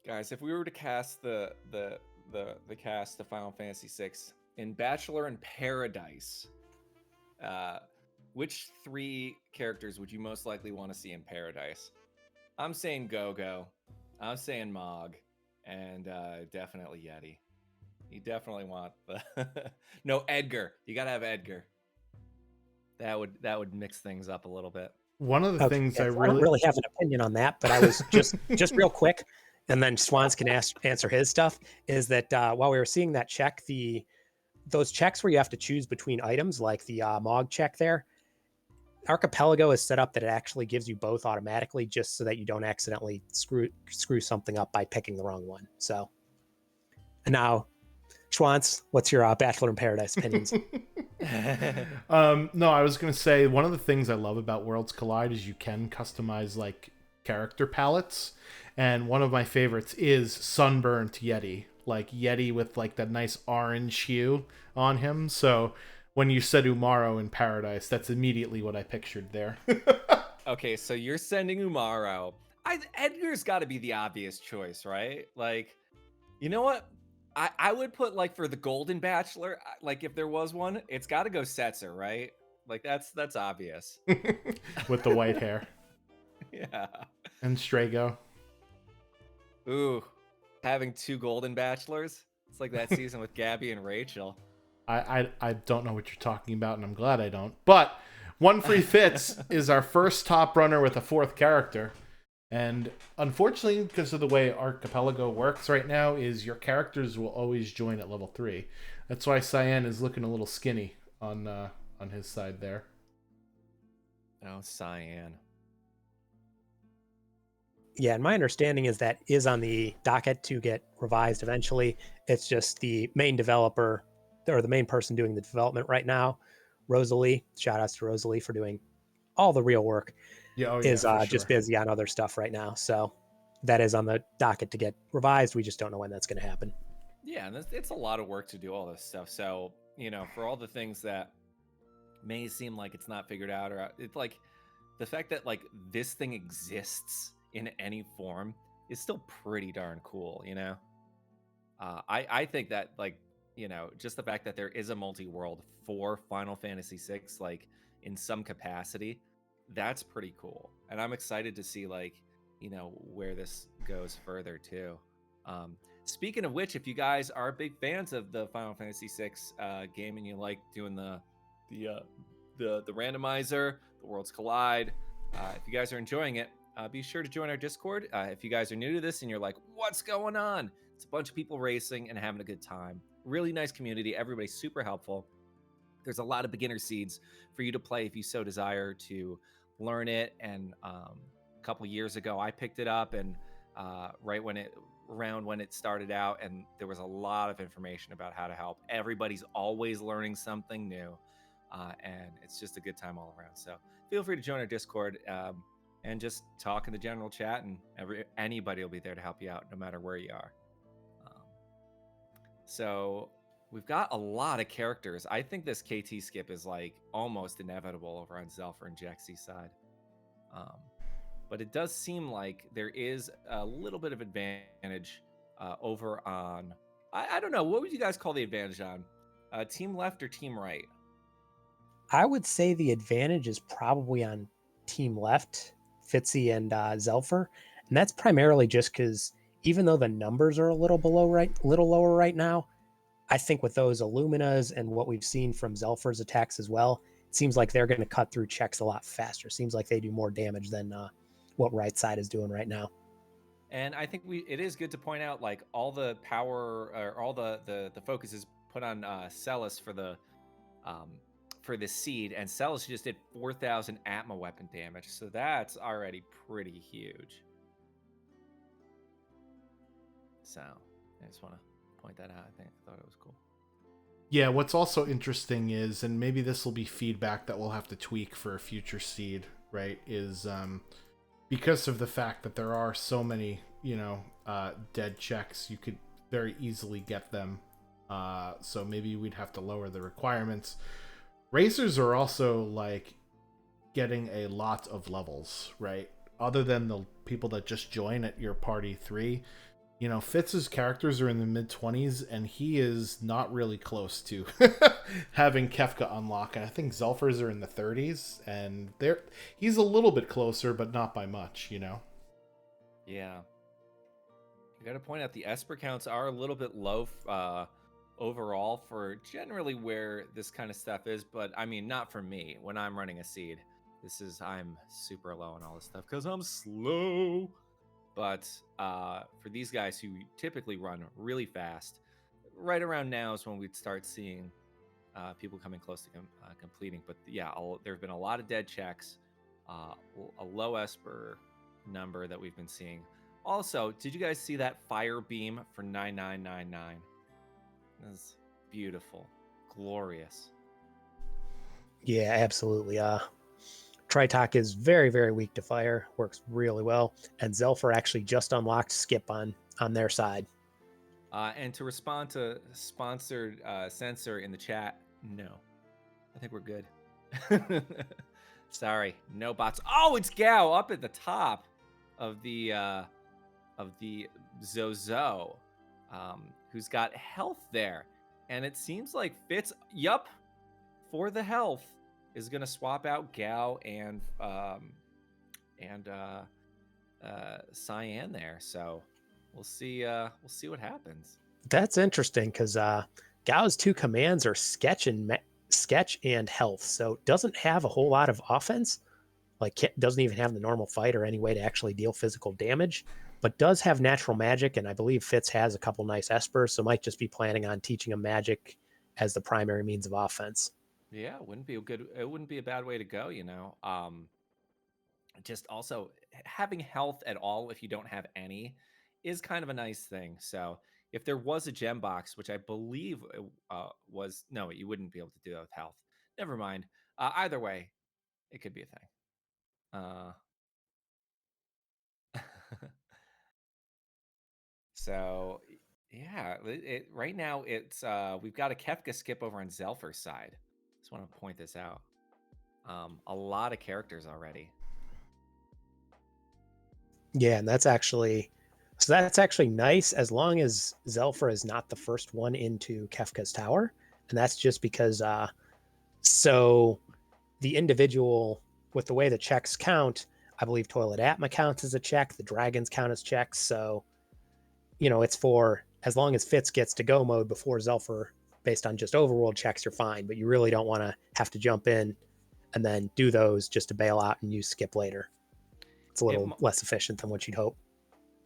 Guys, if we were to cast the Final Fantasy VI in Bachelor in Paradise, which 3 characters would you most likely want to see in Paradise? I'm saying Go-Go, I'm saying Mog, and definitely Yeti. You definitely want the no, Edgar. You gotta have Edgar. That would mix things up a little bit. One of the things I don't really have an opinion on that, but I was just real quick, and then Swans can answer his stuff. Is that while we were seeing that check, those checks where you have to choose between items, like the Mog check there, Archipelago is set up that it actually gives you both automatically, just so that you don't accidentally screw something up by picking the wrong one. So, and now, Schwantz, what's your Bachelor in Paradise opinions? No, I was going to say one of the things I love about Worlds Collide is you can customize like character palettes, and one of my favorites is Sunburnt Yeti, like Yeti with like that nice orange hue on him. So when you said Umaro in Paradise, that's immediately what I pictured there. Okay, so you're sending Umaro. Edgar's got to be the obvious choice, right? Like, you know what? I would put, like, for the Golden Bachelor, like, if there was one, it's got to go Setzer, right? Like, that's obvious. With the white hair. Yeah. And Strago. Ooh, having 2 Golden Bachelors? It's like that season with Gabby and Rachel. I don't know what you're talking about, and I'm glad I don't. But 1-3-Fits is our first top runner with a 4th character. And unfortunately, because of the way Archipelago works right now, is your characters will always join at level 3. That's why Cyan is looking a little skinny on his side there. Oh, Cyan. Yeah, and my understanding is that is on the docket to get revised eventually. It's just the main developer, or the main person doing the development right now, Rosalie. Shout outs to Rosalie for doing all the real work. Is just busy on other stuff right now. So that is on the docket to get revised. We just don't know when that's going to happen. Yeah, and it's a lot of work to do all this stuff. So, for all the things that may seem like it's not figured out, or it's like the fact that like this thing exists in any form is still pretty darn cool, I think that, like, just the fact that there is a multi-world for Final Fantasy VI, like, in some capacity, that's pretty cool. And I'm excited to see, like, where this goes further too. Speaking of which, if you guys are big fans of the Final Fantasy VI game and you like doing the randomizer, the Worlds Collide, if you guys are enjoying it, be sure to join our Discord. If you guys are new to this and you're like, what's going on? It's a bunch of people racing and having a good time. Really nice community. Everybody's super helpful. There's a lot of beginner seeds for you to play if you so desire to learn it. And a couple years ago, I picked it up, and around when it started out, and there was a lot of information about how to help. Everybody's always learning something new, and it's just a good time all around. So feel free to join our Discord and just talk in the general chat, and anybody will be there to help you out no matter where you are. So we've got a lot of characters. I think this KT skip is like almost inevitable over on Zelfer and Jexy's side. But it does seem like there is a little bit of advantage over on, I don't know, what would you guys call the advantage on? Team left or team right? I would say the advantage is probably on team left, Fitzy and Zelfer. And that's primarily just because even though the numbers are a little lower right now, I think with those Illuminas and what we've seen from Zelfer's attacks as well, it seems like they're going to cut through checks a lot faster. Seems like they do more damage than what right side is doing right now. And I think it is good to point out, like, all the power or all the focus is put on Celis for the seed, and Celis just did 4,000 Atma weapon damage, so that's already pretty huge. So I just want to point that out. I thought it was cool. Yeah, what's also interesting is, and maybe this will be feedback that we'll have to tweak for a future seed, right, is because of the fact that there are so many, dead checks, you could very easily get them. So maybe we'd have to lower the requirements. Racers are also, like, getting a lot of levels, right? Other than the people that just join at your party 3, Fitz's characters are in the mid-20s, and he is not really close to having Kefka unlock. And I think Zelfers are in the 30s, and he's a little bit closer, but not by much, Yeah. I gotta point out the Esper counts are a little bit low overall for generally where this kind of stuff is, but I mean, not for me. When I'm running a seed, I'm super low on all this stuff because I'm slow. But for these guys who typically run really fast, right around now is when we'd start seeing people coming close to completing. But yeah, there have been a lot of dead checks, a low Esper number that we've been seeing. Also, did you guys see that fire beam for 9999? That's beautiful, glorious. Yeah, absolutely. Tritok is very, very weak to fire. Works really well. And Zelfer actually just unlocked Skip on their side. And to respond to sponsored censor in the chat, no. I think we're good. Sorry, no bots. Oh, it's Gao up at the top of the Zozo, who's got health there. And it seems like Fitz, for the health, is going to swap out Gao and Cyan there. So we'll see what happens. That's interesting because Gao's 2 commands are sketch and health, so doesn't have a whole lot of offense. Like, doesn't even have the normal fight or any way to actually deal physical damage, but does have natural magic, and I believe Fitz has a couple nice Espers, so might just be planning on teaching him magic as the primary means of offense. Yeah, it wouldn't be a bad way to go, Just also having health at all, if you don't have any, is kind of a nice thing. So if there was a gem box, which I believe was, no, you wouldn't be able to do that with health. Never mind. Either way, it could be a thing. So yeah, right now it's we've got a Kefka skip over on Zelfer's side. Just want to point this out. A lot of characters already. Yeah, and that's actually nice as long as Zelfer is not the first one into Kefka's tower, and that's just because so the individual with the way the checks count, I believe Toilet Atma counts as a check. The dragons count as checks. So, it's for as long as Fitz gets to go mode before Zelfer, based on just overworld checks, you're fine. But you really don't want to have to jump in and then do those just to bail out and use skip later. It's a little less efficient than what you'd hope.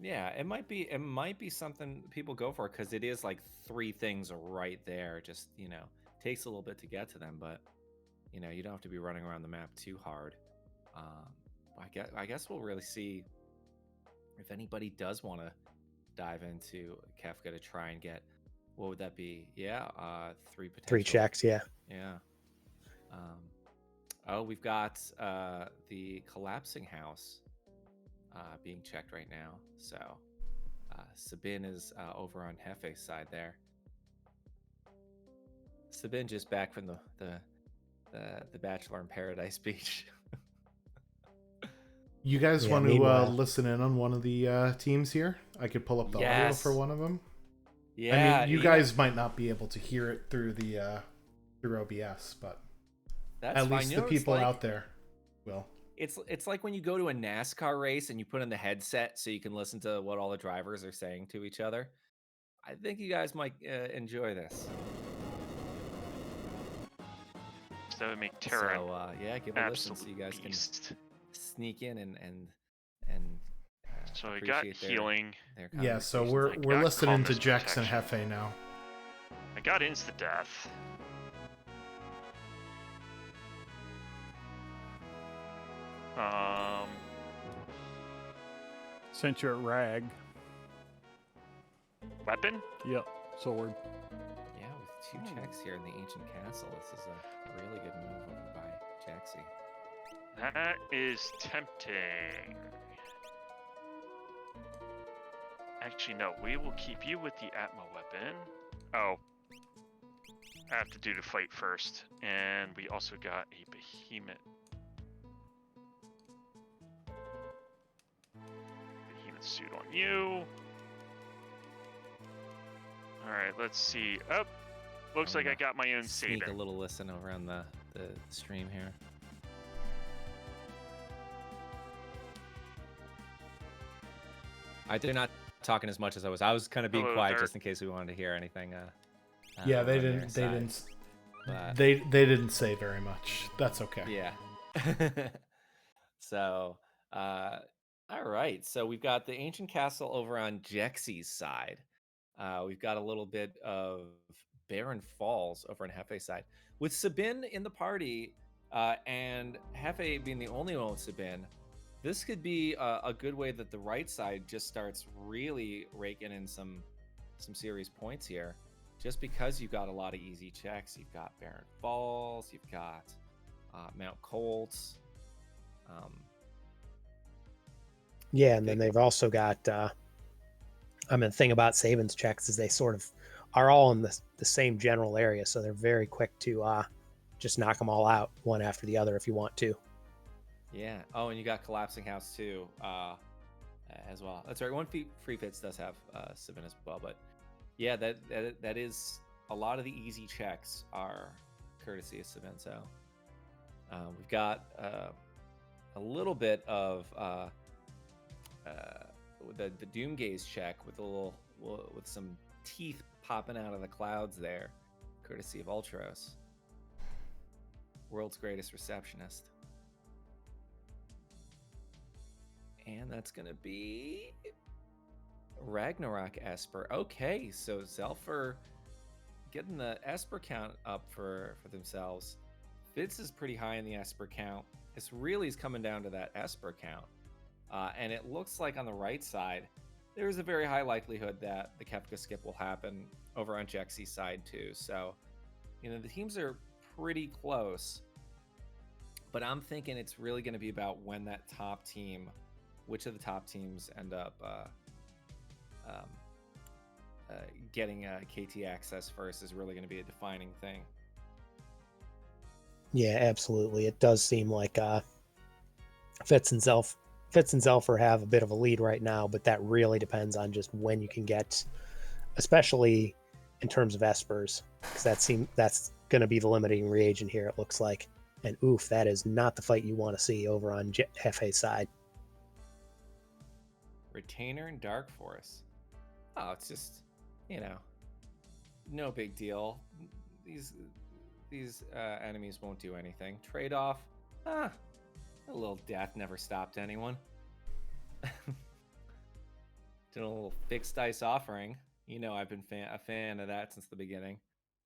Yeah, it might be something people go for because it is like 3 things right there. Just takes a little bit to get to them, but you don't have to be running around the map too hard. I guess we'll really see if anybody does want to dive into Kefka to try and get, what would that be? Yeah, 3 potential. 3 checks, yeah. We've got the collapsing house being checked right now. So Sabin is over on Hefe's side there. Sabin just back from the Bachelor in Paradise beach. You guys want to listen in on one of the teams here? I could pull up the audio for one of them. Yeah, I mean, you guys might not be able to hear it through the through OBS, but at least the people out there will. It's like when you go to a NASCAR race and you put in the headset so you can listen to what all the drivers are saying to each other. I think you guys might enjoy this. So that would make Terra. So give a listen so you guys can sneak in and so we got healing. Yeah, so we're listening to Jex and Hefe now. I got insta death. Since you're at Rag. Weapon? Yep, sword. Yeah, with 2 checks here in the ancient castle, this is a really good move over by Jaxie. That is tempting. Actually, no, we will keep you with the Atma weapon. Oh. I have to do the fight first. And we also got a behemoth. Behemoth suit on you. Alright, let's see. Oh, looks like I got my own sneak Sabin. A little listen over on the stream here. They're not talking as much as I was. I was kind of being quiet just in case we wanted to hear anything. Yeah, they didn't say very much. That's okay. Yeah. So, all right. So we've got the ancient castle over on Jexie's side. We've got a little bit of Barren Falls over on Hefe's side. With Sabin in the party, and Hefe being the only one with Sabin, this could be a good way that the right side just starts really raking in some serious points here. Just because you've got a lot of easy checks. You've got Barren Falls, you've got Mount Colts. Yeah, and then they've also got, the thing about Sabin's checks is they sort of are all in the same general area, so they're very quick to just knock them all out one after the other if you want to. Yeah. Oh, and you got Collapsing House too, as well. That's right. One Free Fits does have Sabin as well, but yeah, that is a lot of the easy checks are courtesy of Sabin. So we've got a little bit of the Doom Gaze check with with some teeth popping out of the clouds there, courtesy of Ultros, world's greatest receptionist. And that's going to be Ragnarok Esper. Okay, so Zelfer getting the Esper count up for themselves. Fitz is pretty high in the Esper count. This really is coming down to that Esper count. And it looks like on the right side, there's a very high likelihood that the Kefka skip will happen over on Jexie's side too. So, the teams are pretty close. But I'm thinking it's really going to be about when that top team, which of the top teams end up getting KT access first is really going to be a defining thing. Yeah, absolutely. It does seem like Fitz and Zelfer have a bit of a lead right now, but that really depends on just when you can get, especially in terms of Espers, because that's going to be the limiting reagent here, it looks like. And oof, that is not the fight you want to see over on Hefe's side. Retainer and Dark Force. Oh, it's just, you know, no big deal. These enemies won't do anything. Trade off. A little death never stopped anyone. Did a little fixed dice offering. You know, I've been a fan of that since the beginning,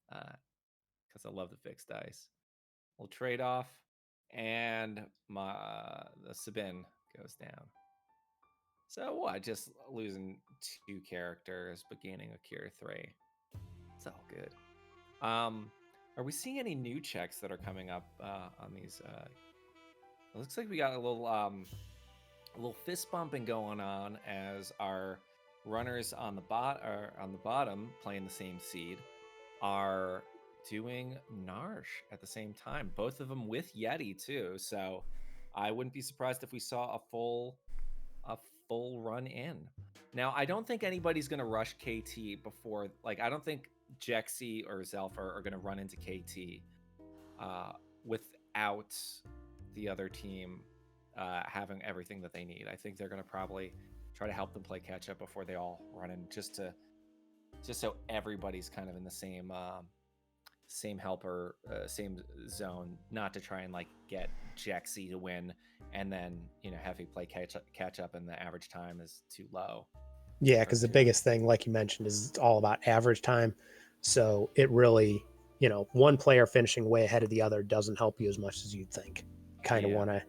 because I love the fixed dice. We'll trade off, and the Sabin goes down. So what? Just losing 2 characters, but gaining a cure 3. It's all good. Are we seeing any new checks that are coming up on these? It looks like we got a little fist bumping going on as our runners on the bottom playing the same seed are doing Narsh at the same time. Both of them with Yeti too. So I wouldn't be surprised if we saw a full run in. Now, I don't think anybody's going to rush KT before, like, I don't think Jexy or Zelfer are going to run into KT without the other team having everything that they need. I think they're going to probably try to help them play catch up before they all run in, just so everybody's kind of in the same helper, same zone, not to try and like get Jexy to win and then, you know, have you play catch up and the average time is too low. Yeah, because the biggest thing, like you mentioned, is it's all about average time. So it really, you know, one player finishing way ahead of the other doesn't help you as much as you'd think. Kind of want to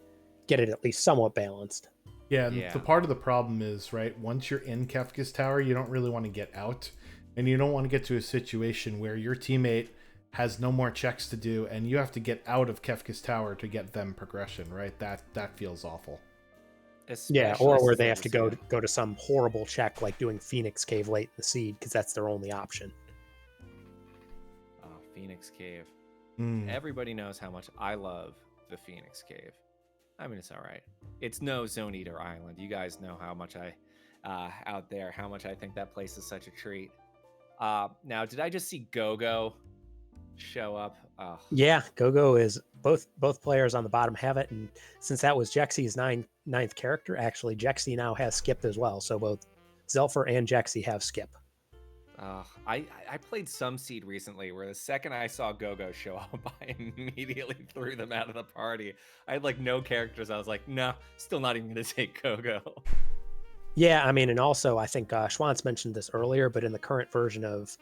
get it at least somewhat balanced. Yeah, and the part of the problem is, right, once you're in Kefka's tower, you don't really want to get out. And you don't want to get to a situation where your teammate has no more checks to do and you have to get out of Kefka's tower to get them progression, right? That feels awful. Yeah, or where they have to go to some horrible check like doing Phoenix Cave late in the seed because that's their only option. Oh, Phoenix Cave. Everybody knows how much I love the Phoenix Cave. I mean, it's all right. It's no Zone Eater Island. You guys know how much out there, how much I think that place is such a treat. Now, did I just see Gogo show up? Oh. Yeah, Gogo is both players on the bottom have it, and since that was Jexy's ninth character, actually Jexy now has Skip as well. So both Zelfer and Jexy have Skip. I played some seed recently where the second I saw Gogo show up, I immediately threw them out of the party. I had like no characters. I was like, no, still not even going to take Gogo. Yeah, I mean, and also I think Schwantz mentioned this earlier, but in the current version of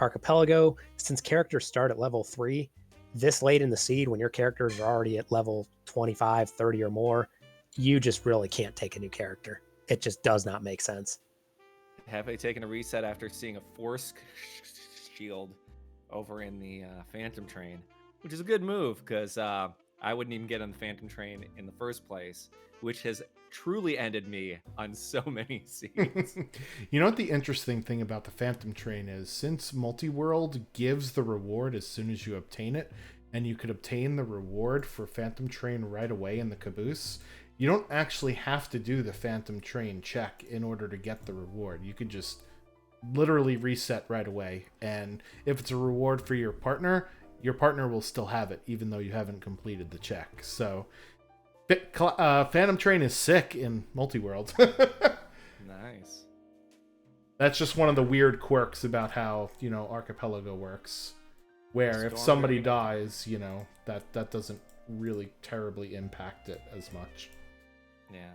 Archipelago, since characters start at level 3, this late in the seed, when your characters are already at level 25, 30 or more, you just really can't take a new character. It just does not make sense. Have they taken a reset after seeing a Force shield over in the Phantom Train, which is a good move because I wouldn't even get on the Phantom Train in the first place, which has truly ended me on so many seeds. You know what the interesting thing about the Phantom Train is? Since Multiworld gives the reward as soon as you obtain it, and you could obtain the reward for Phantom Train right away in the caboose, you don't actually have to do the Phantom Train check in order to get the reward. You could just literally reset right away, and if it's a reward for your partner will still have it, even though you haven't completed the check. So Phantom Train is sick in Multiworld. Nice. That's just one of the weird quirks about how, you know, Archipelago works, where if somebody dies, you know, that doesn't really terribly impact it as much. Yeah.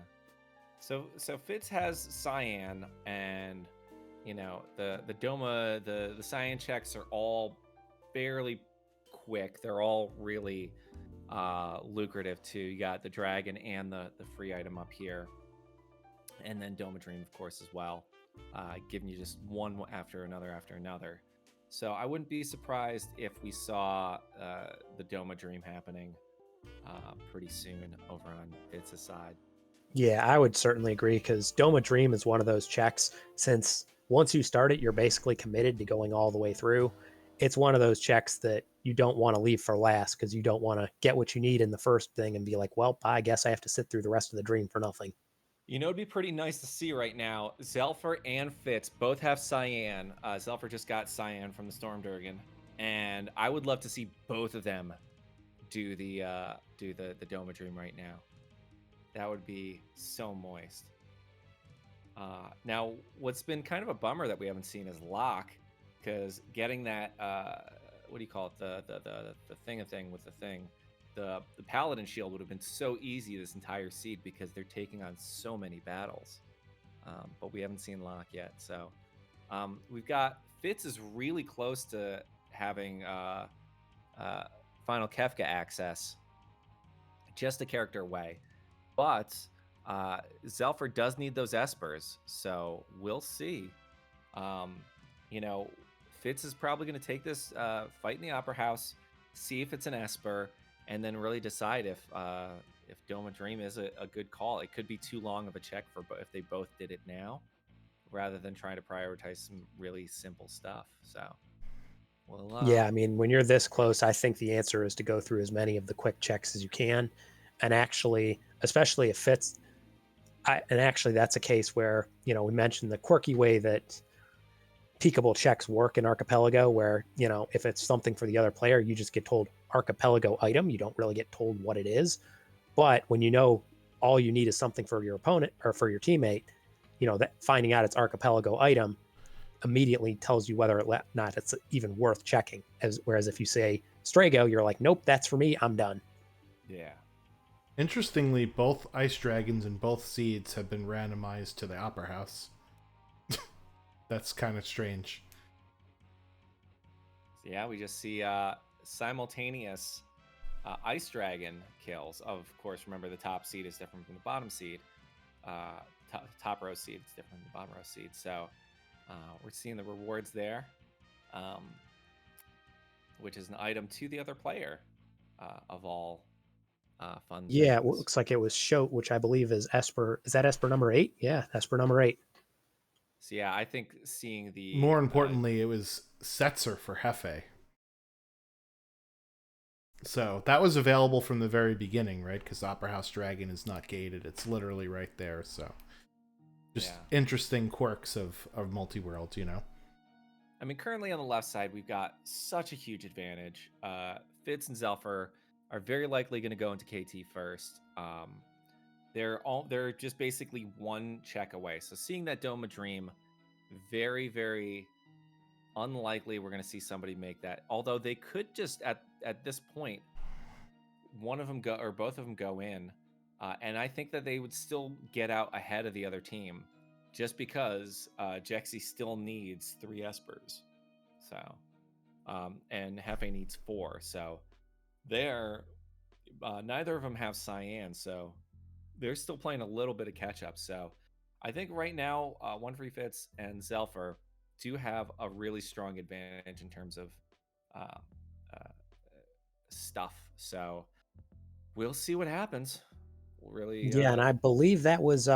So Fitz has Cyan, and you know the Doma, the Cyan checks are all fairly quick. They're all really lucrative too. You got the dragon and the free item up here, and then Doma Dream, of course, as well, giving you just one after another. So I wouldn't be surprised if we saw the Doma Dream happening pretty soon over on Fitz's side. Yeah, I would certainly agree, because Doma Dream is one of those checks. Since once you start it, you're basically committed to going all the way through. It's one of those checks that you don't want to leave for last, because you don't want to get what you need in the first thing and be like, well, I guess I have to sit through the rest of the dream for nothing. You know, it'd be pretty nice to see right now. Zelfer and Fitz both have Cyan. Zelfer just got Cyan from the Stormdurgan, and I would love to see both of them do the Doma Dream right now. That would be so moist. Now, what's been kind of a bummer that we haven't seen is Lock, because getting that what do you call it, the thing with the thing, the Paladin shield would have been so easy this entire seed because they're taking on so many battles. But we haven't seen Lock yet, so we've got Fitz is really close to having Final Kefka access, just a character away. But Zelfer does need those Espers, so we'll see. You know, Fitz is probably going to take this fight in the Opera House, see if it's an Esper, and then really decide if Doma Dream is a good call. It could be too long of a check for if they both did it now, rather than trying to prioritize some really simple stuff. So, well, yeah, I mean, when you're this close, I think the answer is to go through as many of the quick checks as you can, and actually, especially if Fitz. And actually, that's a case where, you know, we mentioned the quirky way that peekable checks work in Archipelago, where, you know, if it's something for the other player, you just get told Archipelago item. You don't really get told what it is. But when you know all you need is something for your opponent or for your teammate, you know, that finding out it's Archipelago item immediately tells you whether or not it's even worth checking. Whereas if you say Strago, you're like, nope, that's for me. I'm done. Yeah. Interestingly, both Ice Dragons and both seeds have been randomized to the Opera House. That's kind of strange. So yeah, we just see simultaneous Ice Dragon kills. Of course, remember the top seed is different from the bottom seed. Top row seed is different from the bottom row seed. So we're seeing the rewards there, which is an item to the other player of all fun. Yeah, it things. looks like it was Shoat, which I believe is Esper. Is that Esper number 8? Yeah, Esper number 8. So yeah, I think seeing the More importantly, it was Setzer for Hefe. So that was available from the very beginning, right? Because Opera House Dragon is not gated. It's literally right there. So just interesting quirks of Multiworld, you know? I mean, currently on the left side, we've got such a huge advantage. Fitz and Zelfer are very likely going to go into KT first. They're just basically one check away. So seeing that Doma Dream, very, very unlikely we're going to see somebody make that. Although they could just at this point, one of them go or both of them go in, and I think that they would still get out ahead of the other team, just because Jexy still needs 3 Espers. So, and Hefe needs 4. So they're neither of them have Cyan, so they're still playing a little bit of catch up. So I think right now, One Free Fits and Zelfer do have a really strong advantage in terms of stuff. So we'll see what happens. Really, Yeah, and I believe that was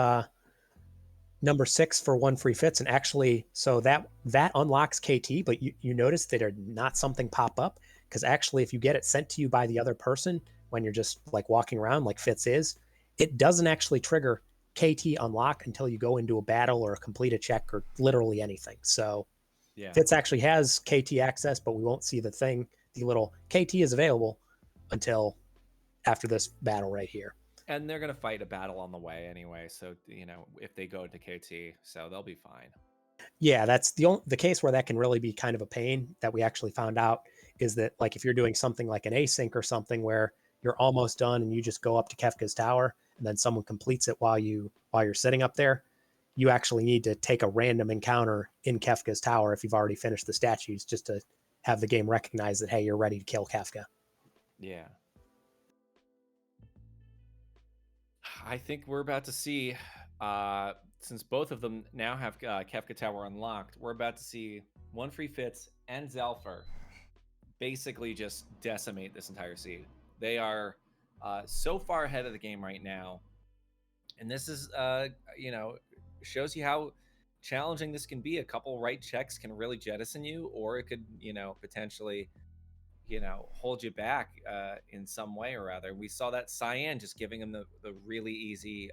number 6 for One Free Fits, and actually, so that unlocks KT, but you notice that are not something pop up, because actually, if you get it sent to you by the other person when you're just like walking around like Fitz is, it doesn't actually trigger KT unlock until you go into a battle or complete a check or literally anything. So yeah. Fitz actually has KT access, but we won't see the thing. The little KT is available until after this battle right here. And they're going to fight a battle on the way anyway. So, you know, if they go to KT, so they'll be fine. Yeah, that's the case where that can really be kind of a pain that we actually found out is that, like, if you're doing something like an async or something where you're almost done and you just go up to Kefka's tower and then someone completes it while you're sitting up there, you actually need to take a random encounter in Kefka's tower if you've already finished the statues, just to have the game recognize that, hey, you're ready to kill Kefka. Yeah. I think we're about to see, since both of them now have Kefka Tower unlocked, we're about to see One Free Fits and Zelfer basically just decimate this entire seed. They are so far ahead of the game right now. And this is, you know, shows you how challenging this can be. A couple right checks can really jettison you, or it could, you know, potentially, you know, hold you back in some way or other. We saw that Cyan just giving him the really easy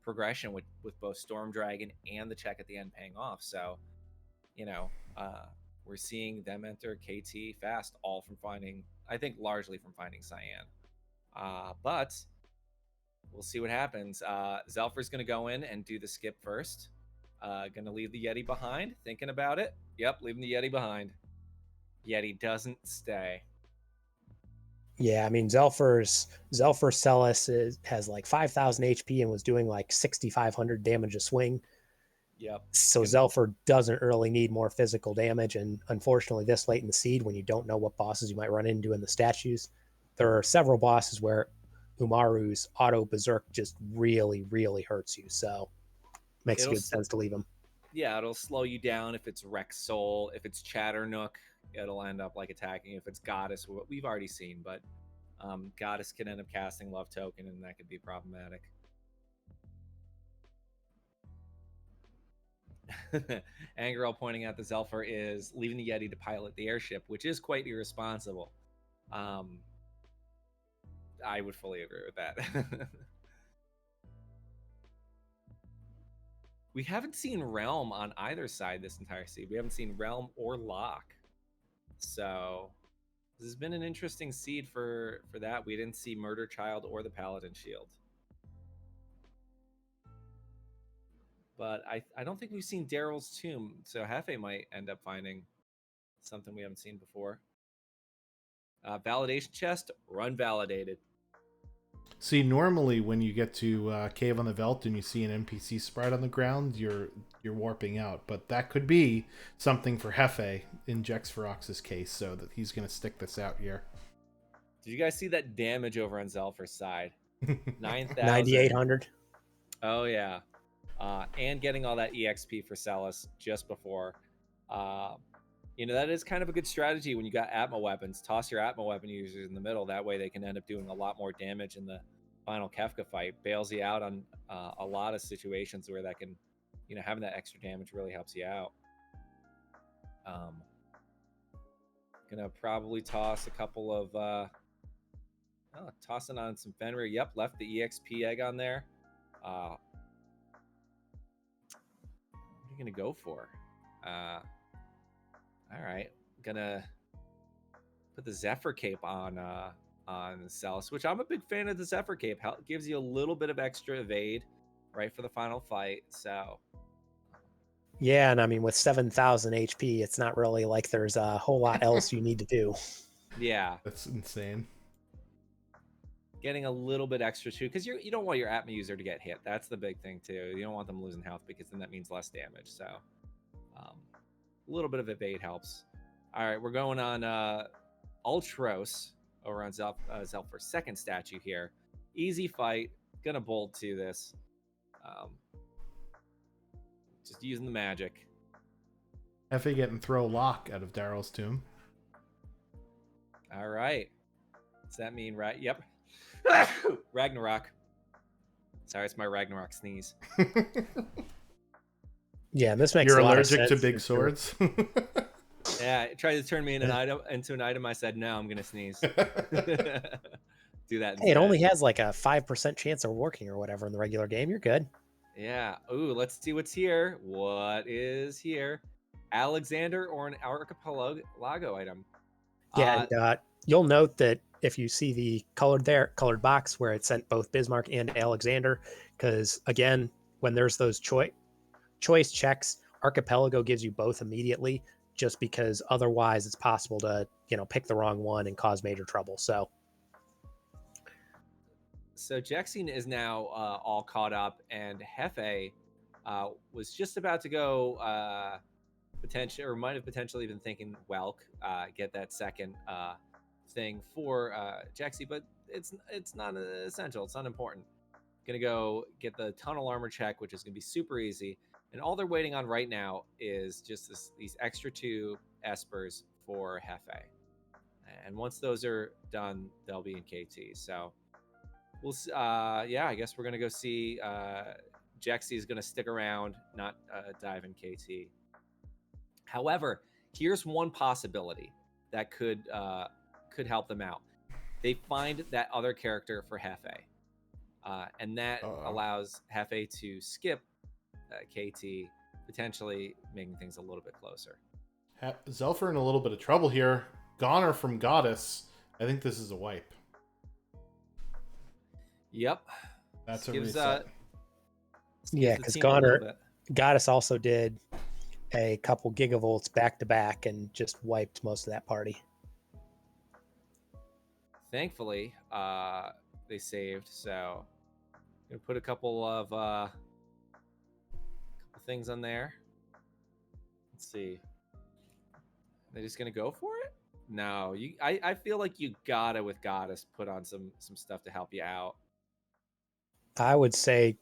progression with both Storm Dragon and the check at the end paying off. So, you know, we're seeing them enter KT fast, all from finding, I think largely from finding Cyan. But we'll see what happens. Zelfer's going to go in and do the skip first. Going to leave the Yeti behind, thinking about it. Yep, leaving the Yeti behind. Yeti doesn't stay. Yeah, I mean, Zelfer Celis has like 5,000 HP and was doing like 6,500 damage a swing. Yep. So Zelfer doesn't really need more physical damage. And unfortunately, this late in the seed, when you don't know what bosses you might run into in the statues, there are several bosses where Umaru's auto berserk just really, really hurts you. So makes good sense to leave him. Yeah, it'll slow you down if it's Rex Soul. If it's Chatternook, it'll end up like attacking. If it's Goddess, what we've already seen, but Goddess can end up casting Love Token, and that could be problematic. Angerel pointing out that Zelfer is leaving the Yeti to pilot the airship, which is quite irresponsible. I would fully agree with that. We haven't seen Realm on either side this entire seed. We haven't seen Realm or Lock. So this has been an interesting seed for that. We didn't see Murder Child or the Paladin Shield. But I don't think we've seen Daryl's Tomb. So Hefe might end up finding something we haven't seen before. Validation chest, run validated. See, normally when you get to Cave on the Veldt and you see an NPC sprite on the ground, you're warping out. But that could be something for Hefe in Jexferox's case, so that he's going to stick this out here. Did you guys see that damage over on Zelfer's side? 9,000. 9,800. Oh, yeah. And getting all that EXP for Celis just before. That is kind of a good strategy when you got Atma weapons. Toss your Atma weapon users in the middle. That way they can end up doing a lot more damage in the final Kefka fight. Bails you out on a lot of situations where that can, having that extra damage really helps you out. Gonna probably toss a couple of tossing on some Fenrir. Yep, left the EXP egg on there. What are you gonna go for? All right, gonna put the Zephyr Cape on Celis, which I'm a big fan of. The Zephyr Cape gives you a little bit of extra evade, right, for the final fight. So yeah, and I mean with 7,000 HP, it's not really like there's a whole lot else you need to do. Yeah, that's insane. Getting a little bit extra too, because you don't want your Atma user to get hit. That's the big thing too. You don't want them losing health because then that means less damage. So a little bit of evade helps. All right, we're going on Ultros over on Zelfer's second statue here. Easy fight. Gonna bolt to this. Just using the magic. Hefe getting throw lock out of Daryl's Tomb. All right. Does that mean right? Yep. Ragnarok. Sorry, it's my Ragnarok sneeze. Yeah, this makes You're a lot allergic of to sense big swords? Yeah, it tried to turn me into an item. I said, no, I'm going to sneeze. Do that instead. Hey, it only has like a 5% chance of working or whatever in the regular game. You're good. Yeah. Ooh, let's see what's here. What is here? Alexander or an Archipelago item? Yeah, you'll note that if you see the colored box where it sent both Bismarck and Alexander, because again, when there's those choice checks, Archipelago gives you both immediately, just because otherwise it's possible to pick the wrong one and cause major trouble. So Jexine is now all caught up, and Hefe was just about to go might have potentially been thinking Welk, get that second thing for Jexy, but it's not essential. It's not important. Gonna go get the tunnel armor check, which is gonna be super easy. And all they're waiting on right now is just these extra 2 espers for Hefe. And once those are done, they'll be in KT. So we'll I guess we're gonna go see Jexy is gonna stick around, not dive in KT. However, here's one possibility that could help them out. They find that other character for Hefe. And that allows Hefe to skip KT, potentially making things a little bit closer. Zelfer in a little bit of trouble here. Goner from Goddess. I think this is a wipe. Yep. That's This a gives, reset. Yeah, gives the because team a little Goner bit. Goddess also did a couple gigavolts back to back and just wiped most of that party. Thankfully, they saved. So, gonna put a couple of things on there. Let's see. They're just gonna go for it? No, I feel like you gotta with Goddess put on some stuff to help you out. I would say,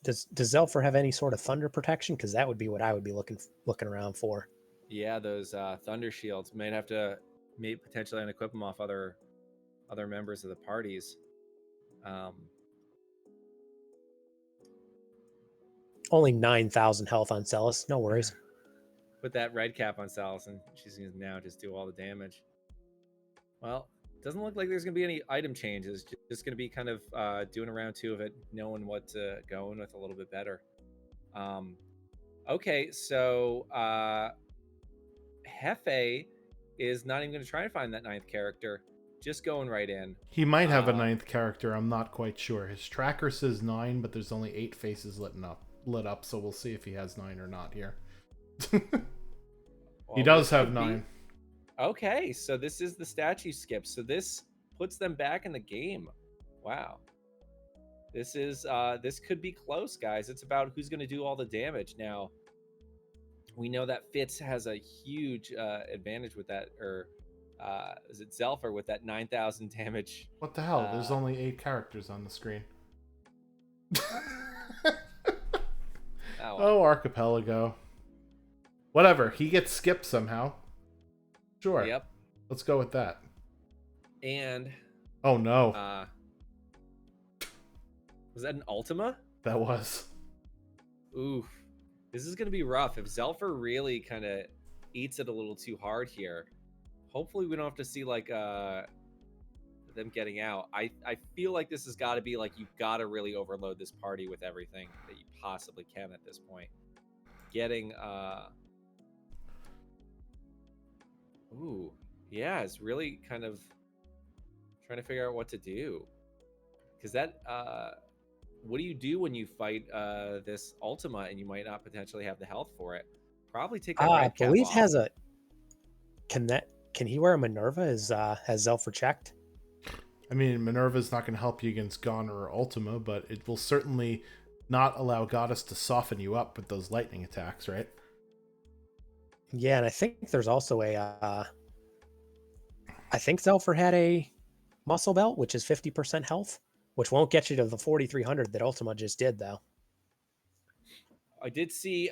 does Zelfer have any sort of thunder protection? Because that would be what I would be looking around for. Yeah, those thunder shields might have to potentially unequip them off other members of the parties. Only 9,000 health on Celis. No worries. Put that red cap on Salis, and she's gonna now just do all the damage. Well, doesn't look like there's gonna be any item changes. Just gonna be kind of doing a round 2 of it, knowing what to go in with a little bit better. Okay, so Hefe is not even gonna try and find that 9th character. Just going right in. He might have a 9th character. I'm not quite sure. His tracker says 9, but there's only 8 faces lit up. So we'll see if he has 9 or not here. He does have 9. Okay, so this is the statue skip. So this puts them back in the game. Wow. This could be close, guys. It's about who's going to do all the damage. Now, we know that Fitz has a huge advantage with that, or is it Zelfer with that 9,000 damage? What the hell? There's only 8 characters on the screen. Oh, Archipelago. Whatever. He gets skipped somehow. Sure. Yep. Let's go with that. And oh no. Was that an Ultima? That was. Oof. This is gonna be rough. If Zelfer really kind of eats it a little too hard here, hopefully we don't have to see like them getting out. I feel like this has got to be like you've got to really overload this party with everything that you possibly can at this point. Getting ooh, yeah, it's really kind of trying to figure out what to do. Because that what do you do when you fight this Ultima and you might not potentially have the health for it? Probably take that red cap I believe off. has a can he wear a Minerva? Has Zelfer checked? I mean, Minerva's not going to help you against Goner or Ultima, but it will certainly not allow Goddess to soften you up with those lightning attacks, right? Yeah, and I think there's also a I think Zelfer had a muscle belt, which is 50% health, which won't get you to the 4,300 that Ultima just did, though. I did see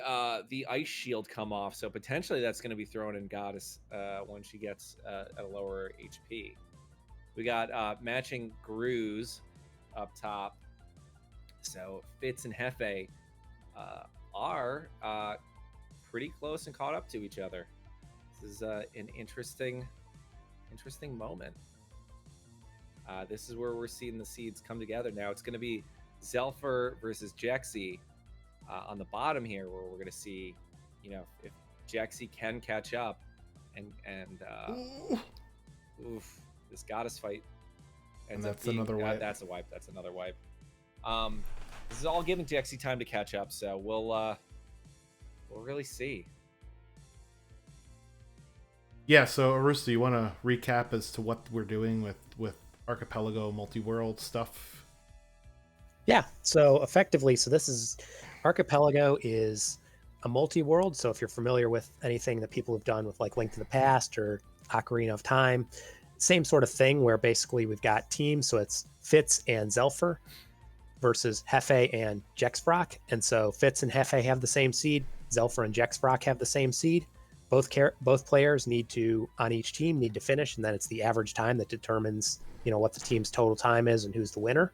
the ice shield come off, so potentially that's going to be thrown in Goddess when she gets at a lower HP. We got matching Grooves up top, so Fitz and Hefe are pretty close and caught up to each other. This is an interesting moment. This is where we're seeing the seeds come together. Now it's going to be Zelfer versus Jexy on the bottom here, where we're going to see, if Jexy can catch up and oof, this Goddess fight ends and up that's being, another wipe. That's a wipe. That's another wipe. This is all giving Jexy time to catch up, so we'll really see. Yeah, so Arus, do you want to recap as to what we're doing with Archipelago Multiworld stuff? Yeah, so effectively, this is Archipelago is a multi-world. So if you're familiar with anything that people have done with like Link to the Past or Ocarina of Time, same sort of thing where basically we've got teams. So it's Fitz and Zelfer versus Hefe and Jexfrock. And so Fitz and Hefe have the same seed. Zelfer and Jexfrock have the same seed. Both players need to, on each team, need to finish, and then it's the average time that determines, what the team's total time is and who's the winner.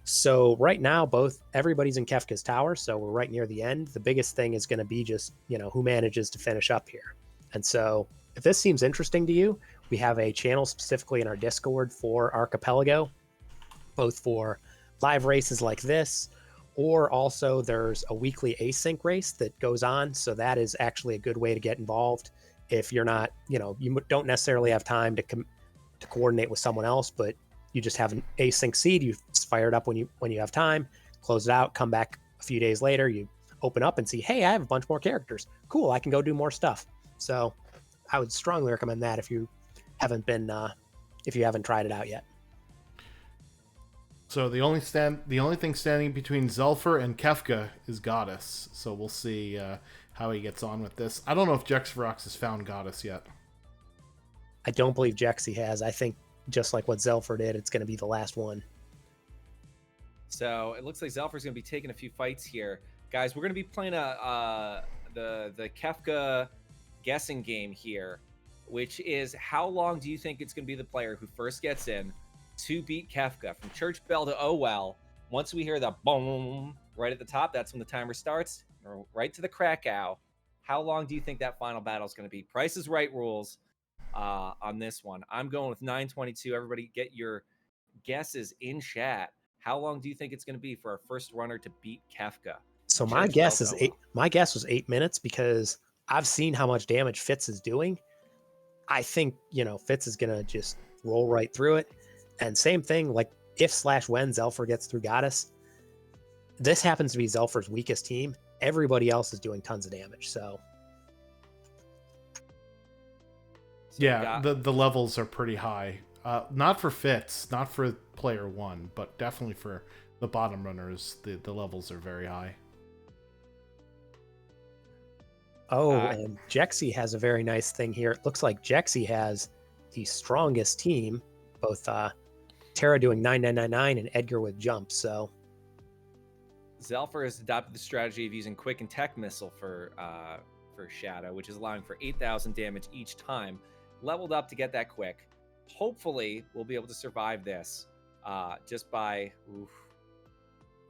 So right now, everybody's in Kefka's tower, so we're right near the end. The biggest thing is going to be just, who manages to finish up here. And so if this seems interesting to you, we have a channel specifically in our Discord for Archipelago, both for live races like this, or also there's a weekly async race that goes on. So that is actually a good way to get involved if you're not, you don't necessarily have time to coordinate with someone else, but you just have an async seed, you fire it up when you have time, close it out, come back a few days later, you open up and see, hey, I have a bunch more characters. Cool, I can go do more stuff. So I would strongly recommend that if you haven't tried it out yet. So the only thing standing between Zelfer and Kefka is Goddess. So we'll see how he gets on with this. I don't know if Jexferox has found Goddess yet. I don't believe Jexy has. I think just like what Zelfer did, it's going to be the last one. So it looks like Zelfer's going to be taking a few fights here. Guys, we're going to be playing the Kefka guessing game here, which is how long do you think it's going to be the player who first gets in to beat Kefka from church bell to oh well. Once we hear the boom right at the top, that's when the timer starts, right to the Krakow. How long do you think that final battle is going to be? Price is Right rules on this one. I'm going with 9:22. Everybody get your guesses in chat. How long do you think it's going to be for our first runner to beat Kefka? So my guess was 8 minutes, because I've seen how much damage Fitz is doing. I think, Fitz is going to just roll right through it. And same thing, like if/when Zelfer gets through Goddess, this happens to be Zelfer's weakest team. Everybody else is doing tons of damage. So yeah, the levels are pretty high. Not for Fitz, not for player 1, but definitely for the bottom runners, the levels are very high. Oh, and Jexy has a very nice thing here. It looks like Jexy has the strongest team, both Terra doing 9999 and Edgar with jump. So Zelfer has adopted the strategy of using Quick and Tech Missile for Shadow, which is allowing for 8,000 damage each time. Leveled up to get that quick. Hopefully, we'll be able to survive this just by...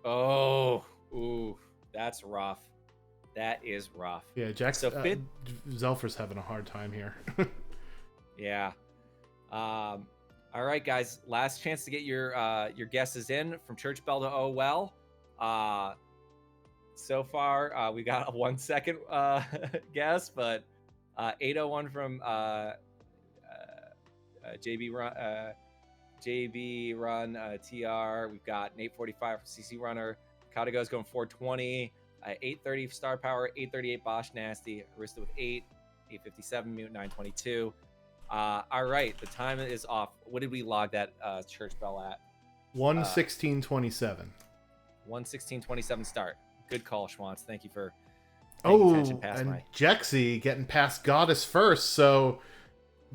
Oof, that's rough. That is rough. Yeah, Zelfer's having a hard time here. Yeah. All right, guys. Last chance to get your guesses in from church bell to oh well. So far, we got a 1 second guess, but 801 from JB Run TR. We've got an 845 from CC Runner. Katago's going 420. 830 Star Power, 838 Bosch Nasty, Arista with 8, 857 Mute 922. All right, the time is off. What did we log that church bell at? 1:16:27. 1:16:27 start. Good call, Schwantz. Thank you for paying attention past and my... Jexy getting past Goddess first, so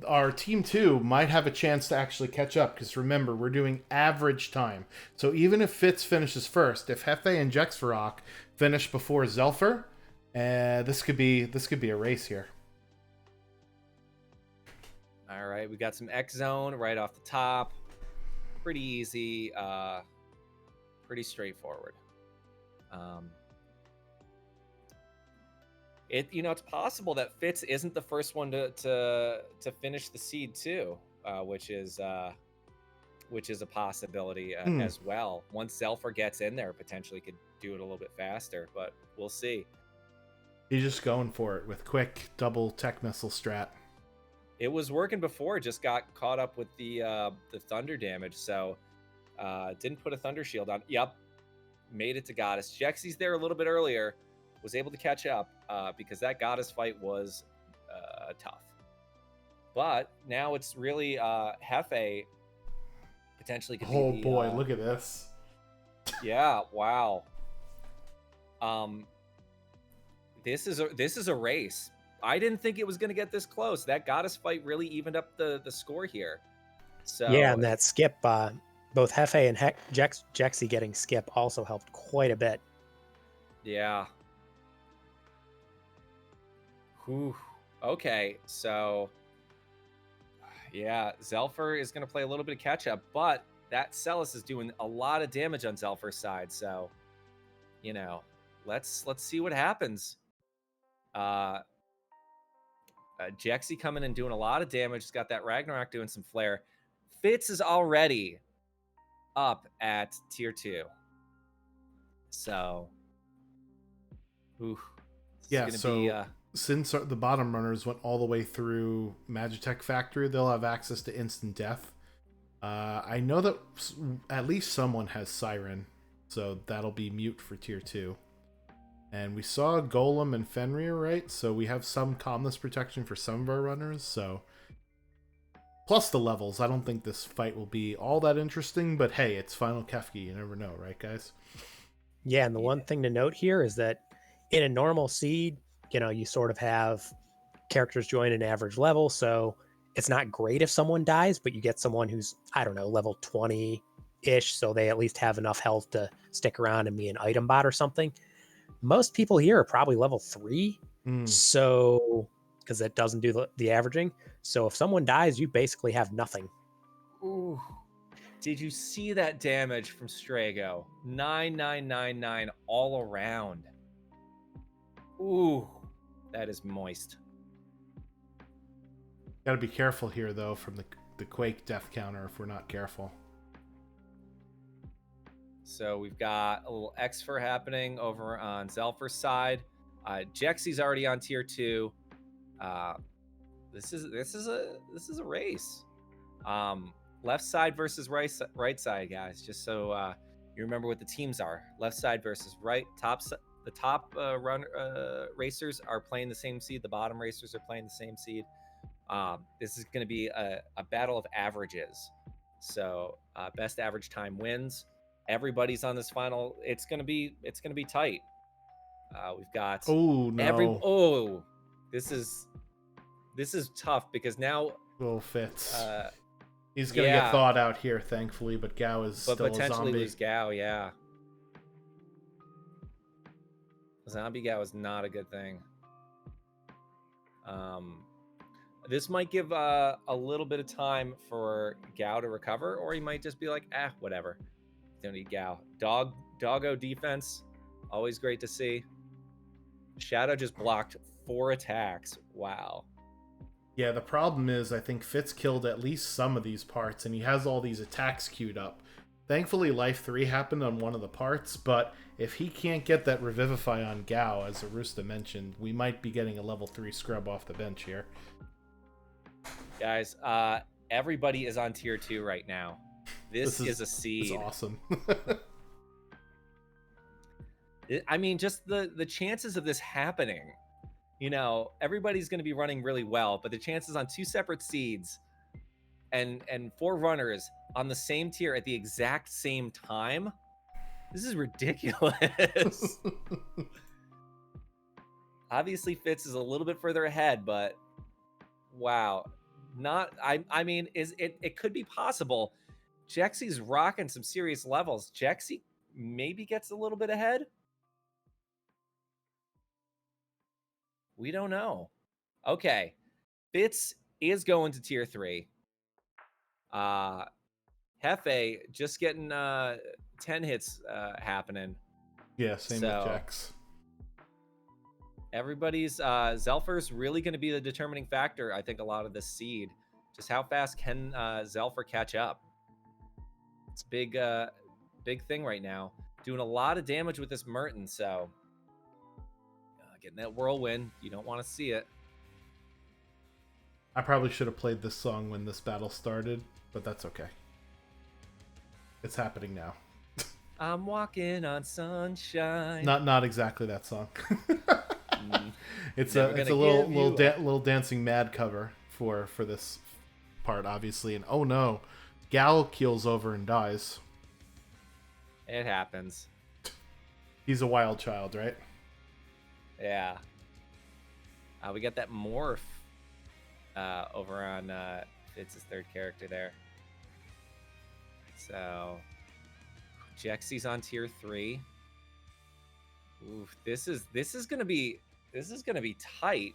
our team 2 might have a chance to actually catch up, because remember, we're doing average time. So even if Fitz finishes first, if Hefe and Jexferock finish before Zelfer, this could be a race here. All right, we got some X Zone right off the top. Pretty easy, pretty straightforward. It's possible that Fitz isn't the first one to finish the seed too, which is a possibility as well. Once Zelfer gets in there, potentially could do it a little bit faster, but we'll see. He's just going for it with quick double tech missile strat. It was working before, just got caught up with the thunder damage, so didn't put a thunder shield on. Yep, made it to Goddess. Jexy's there a little bit earlier, was able to catch up because that Goddess fight was tough. But now it's really Hefe potentially could be the, look at this. Yeah, wow. This is a race. I didn't think it was going to get this close. That Goddess fight really evened up the score here. So yeah, and that skip, both Hefe and Jexy getting skip also helped quite a bit. Yeah. Whew. Okay, so yeah, Zelfer is going to play a little bit of catch up, but that Celis is doing a lot of damage on Zelfer's side, so let's see what happens. Jexy coming and doing a lot of damage. He's got that Ragnarok doing some flare. Fitz is already up at tier 2. So, since the bottom runners went all the way through Magitech Factory, they'll have access to instant death. I know that at least someone has Siren, so that'll be mute for tier 2. And we saw Golem and Fenrir, right? So we have some calmness protection for some of our runners, so... Plus the levels, I don't think this fight will be all that interesting, but hey, it's Final Kefka, you never know, right, guys? Yeah, and the one thing to note here is that in a normal seed, you sort of have characters join an average level, so it's not great if someone dies, but you get someone who's, I don't know, level 20-ish, so they at least have enough health to stick around and be an item bot or something. Most people here are probably level 3, so because it doesn't do the averaging. So if someone dies, you basically have nothing. Ooh. Did you see that damage from Strago? 9999 all around. Ooh, that is moist. Gotta be careful here, though, from the Quake death counter if we're not careful. So we've got a little Xfer happening over on Zelfer's side. Jexy's already on tier 2. This is a race. Left side versus right side, guys. Just so you remember what the teams are. Left side versus right. The top racers are playing the same seed. The bottom racers are playing the same seed. This is going to be a battle of averages. So best average time wins. Everybody's on this final. It's gonna be tight. We've got this is tough because now Fitz. He's gonna get thawed out here, thankfully, but Gao is still a potentially zombie. lose Gao. Yeah, zombie Gao is not a good thing. This might give a little bit of time for Gao to recover, or he might just be like, whatever. Don't need Gao. Doggo defense, always great to see. Shadow just blocked 4 attacks. Wow. Yeah, the problem is I think Fitz killed at least some of these parts, and he has all these attacks queued up. Thankfully, Life 3 happened on one of the parts, but if he can't get that Revivify on Gao, as Arusta mentioned, we might be getting a level 3 scrub off the bench here. Guys, everybody is on tier 2 right now. This is a seed. This is awesome. I mean, just the chances of this happening. Everybody's going to be running really well, but the chances on 2 separate seeds and 4 runners on the same tier at the exact same time, this is ridiculous. Obviously, Fitz is a little bit further ahead, but wow. I mean, it could be possible. Jexy's rocking some serious levels. Jexy maybe gets a little bit ahead. We don't know. Okay. Fitz is going to tier 3. Hefe just getting 10 hits happening. Yeah, same with Jex. Everybody's Zelfer's really going to be the determining factor, I think, a lot of this seed. Just how fast can Zelfer catch up? It's a big thing right now. Doing a lot of damage with this Merton, so getting that whirlwind, you don't want to see it. I probably should have played this song when this battle started, but that's okay. It's happening now. I'm walking on sunshine. Not exactly that song. It's a little Dancing Mad cover for this part, obviously. And oh no, Gal keels over and dies. It happens. He's a wild child, right? Yeah. We got that morph over on Fitz's third character there. So Jexy's on tier 3. Oof, this is gonna be tight.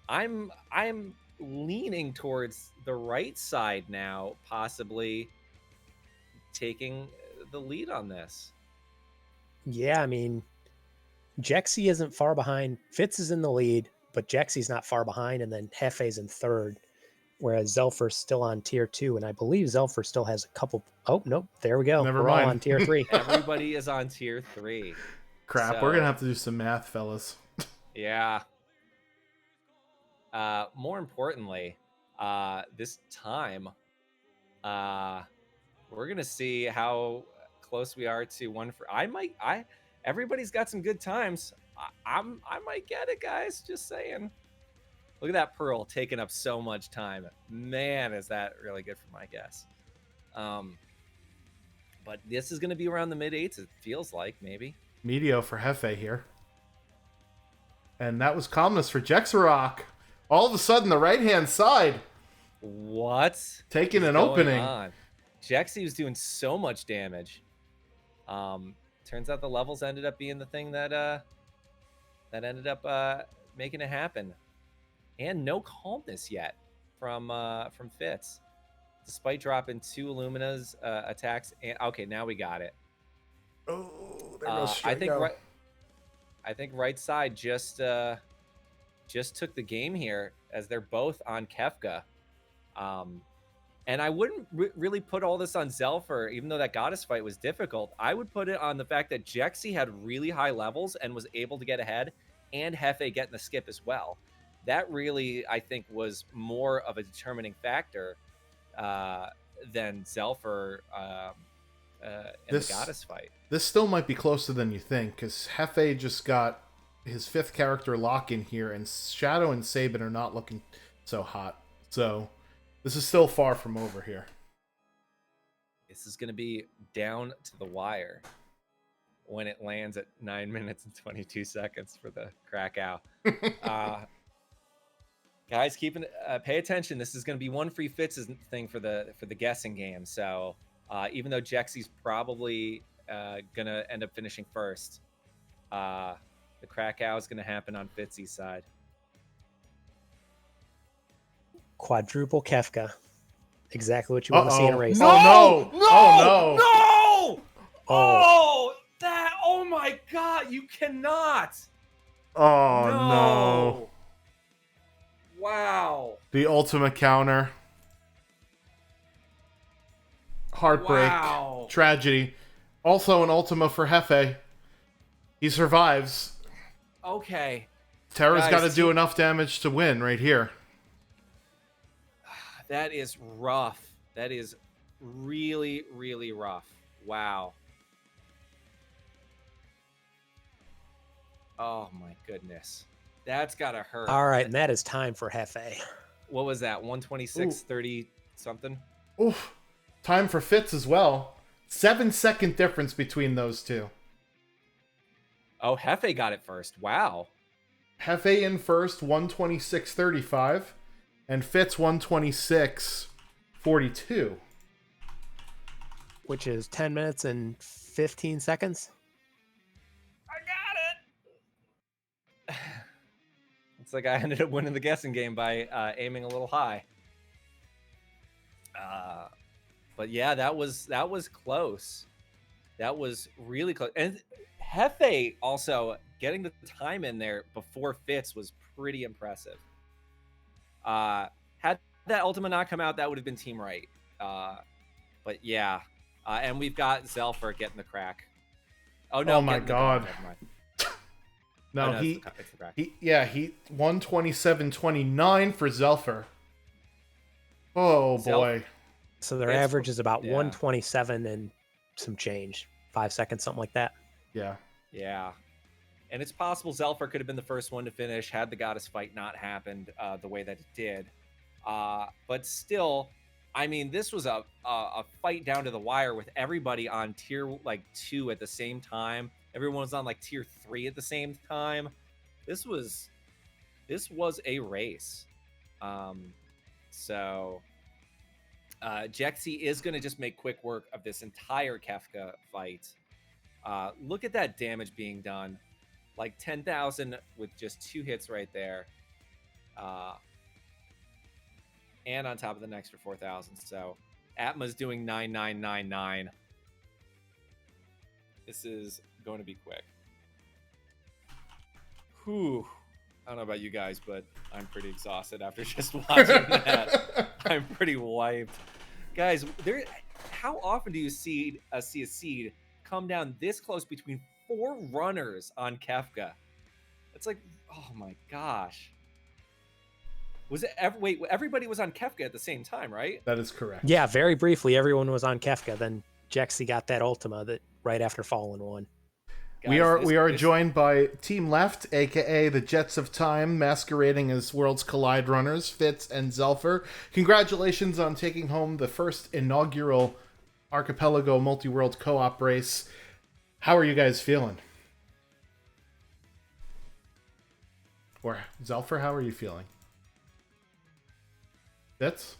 I'm leaning towards the right side now, possibly taking the lead on this. Yeah, I mean, Jexy isn't far behind. Fitz is in the lead, but Jexy's not far behind, and then Hefe's in third, whereas Zelfer's still on tier 2, and I believe Zelfer still has a couple. Oh, nope, there we go. Never We're mind. all on tier 3. Everybody is on tier 3. Crap, we're gonna have to do some math, fellas. Yeah. more importantly, this time, we're gonna see how close we are to one for. Everybody's got some good times. I might get it, guys. Just saying. Look at that Pearl taking up so much time. Man, is that really good for my guess. But this is going to be around the mid-8s, it feels like, maybe. Medio for Hefe here. And that was calmness for Jexarok. All of a sudden, the right-hand side. What? Taking an opening. Jexy was doing so much damage. Turns out the levels ended up being the thing that ended up making it happen. And no calmness yet from Fitz, despite dropping 2 Illumina's attacks. And okay, now we got it. Oh, there goes I think right side just took the game here, as they're both on Kefka. And I wouldn't really put all this on Zelfer, even though that Goddess fight was difficult. I would put it on the fact that Jexy had really high levels and was able to get ahead, and Hefe getting the skip as well. That really, I think, was more of a determining factor than Zelfer in the Goddess fight. This still might be closer than you think, because Hefe just got his 5th character lock in here, and Shadow and Sabin are not looking so hot. So this is still far from over here. This is going to be down to the wire when it lands at 9 minutes and 22 seconds for the Krakow. Guys, pay attention. This is going to be one free Fitz's thing for the guessing game. So even though Jexy's probably going to end up finishing first, the Krakow is going to happen on Fitzy's side. Quadruple Kefka. Exactly what you want to see in a race. No! Oh my God, you cannot. Oh, no. Wow. The ultimate counter. Heartbreak. Wow. Tragedy. Also an ultima for Hefe. He survives. Okay. Terra's got to do enough damage to win right here. That is rough. That is really, really rough. Wow. Oh my goodness. That's gotta hurt. All right, and that is time for Hefe. What was that? 126.30 something? Oof. Time for Fitz as well. 7-second difference between those two. Oh, Hefe got it first. Wow. Hefe in first, 126.35. And Fitz 126.42. Which is 10 minutes and 15 seconds. I got it. It's like I ended up winning the guessing game by aiming a little high. But yeah, that was close. That was really close. And Hefe also getting the time in there before Fitz was pretty impressive. Had that Ultima not come out, that would have been team right. But yeah. And we've got Zelfer getting the crack. Oh no! Oh my God! No, oh, no, he 127.29 for Zelfer. Oh boy! So their average is about 127 and some change, 5 seconds, something like that. Yeah. Yeah. And it's possible Zelfer could have been the first one to finish had the Goddess fight not happened the way that it did. But still, I mean, this was a fight down to the wire with everybody on tier 2 at the same time. Everyone was on tier 3 at the same time. This was a race. So Jexy is going to just make quick work of this entire Kefka fight. Look at that damage being done. 10,000 with just 2 hits right there. And on top of the extra 4,000. So Atma's doing 9,999. This is going to be quick. Whew. I don't know about you guys, but I'm pretty exhausted after just watching that. I'm pretty wiped. Guys, how often do you see a seed come down this close between 4 runners on Kefka? It's oh my gosh. Was it wait, everybody was on Kefka at the same time, right? That is correct. Yeah, very briefly, everyone was on Kefka. Then Jexy got that Ultima that right after Fallen won. We Guys, are this- joined by Team Left, aka the Jets of Time, masquerading as Worlds Collide runners, Fitz and Zelfer. Congratulations on taking home the first inaugural Archipelago Multiworld co-op race. How are you guys feeling? Or Zelfer, how are you feeling? Fitz?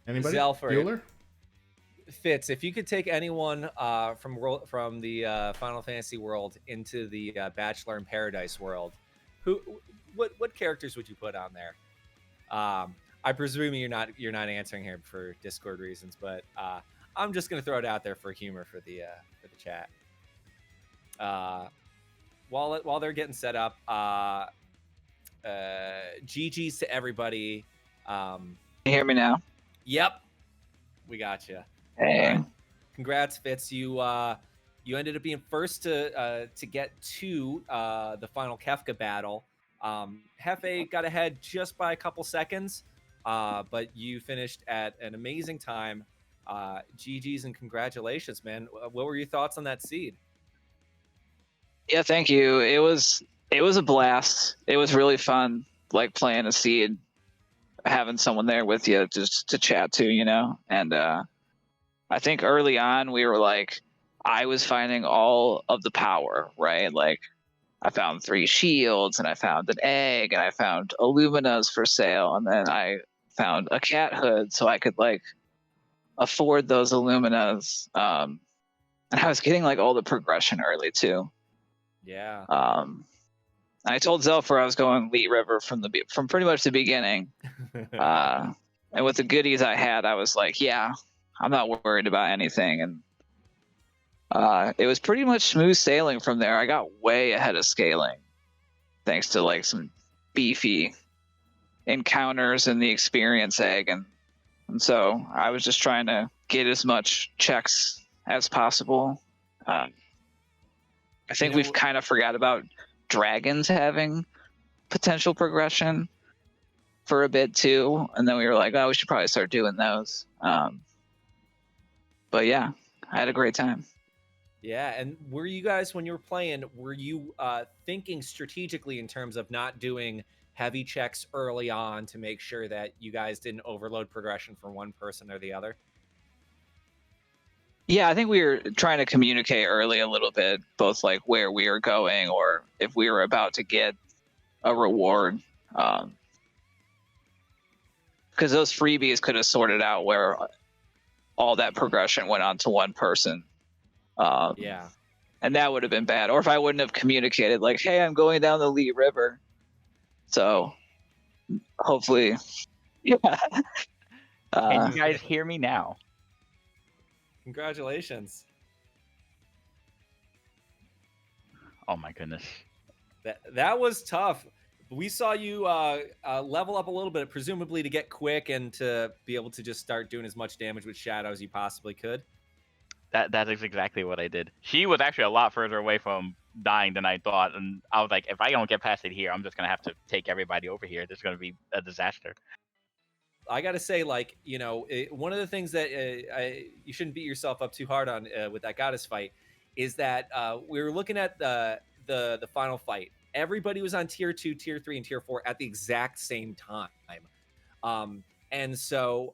Anybody? Zelfer. Bueller? Fitz, if you could take anyone from the Final Fantasy world into the Bachelor in Paradise world, what characters would you put on there? I presume you're not answering here for Discord reasons, but I'm just gonna throw it out there for humor for the chat. While they're getting set up, GG's to everybody. Can you hear me now? Yep, we got you. Hey. Congrats, Fitz. You ended up being first to get to the final Kefka battle. Hefe got ahead just by a couple seconds, but you finished at an amazing time. GG's and congratulations, man. What were your thoughts on that seed? Yeah, thank you. It was a blast. It was really fun, like playing a seed, having someone there with you just to chat to, you know. And I think early on we were like, I was finding all of the power, right? Like I found 3 shields and I found an egg and I found Illuminas for sale, and then I found a cat hood so I could like afford those Illuminas. And I was getting like all the progression early too. Yeah. I told Zelfer I was going Leet River from pretty much the beginning. And with the goodies I had, I was like, yeah, I'm not worried about anything. And it was pretty much smooth sailing from there. I got way ahead of scaling thanks to like some beefy encounters in the experience egg. And so I was just trying to get as much checks as possible. I think we've kind of forgot about dragons having potential progression for a bit too, and then we were like, oh, we should probably start doing those. But yeah, I had a great time. Yeah, and were you guys, when you were playing, were you thinking strategically in terms of not doing heavy checks early on to make sure that you guys didn't overload progression for one person or the other? Yeah, I think we were trying to communicate early a little bit, both like where we were going or if we were about to get a reward. Because those freebies could have sorted out where all that progression went on to one person. Yeah. And that would have been bad. Or if I wouldn't have communicated like, hey, I'm going down the Leet River. So hopefully, yeah. Can you guys hear me now? Congratulations. Oh my goodness. That was tough. We saw you level up a little bit, presumably to get quick and to be able to just start doing as much damage with Shadow as you possibly could. That is exactly what I did. She was actually a lot further away from dying than I thought, and I was like, if I don't get past it here, I'm just gonna have to take everybody over here. This is gonna be a disaster. I gotta say, like, you know, one of the things that you shouldn't beat yourself up too hard on with that goddess fight is that we were looking at the final fight. Everybody was on tier 2, tier 3, and tier 4 at the exact same time. And so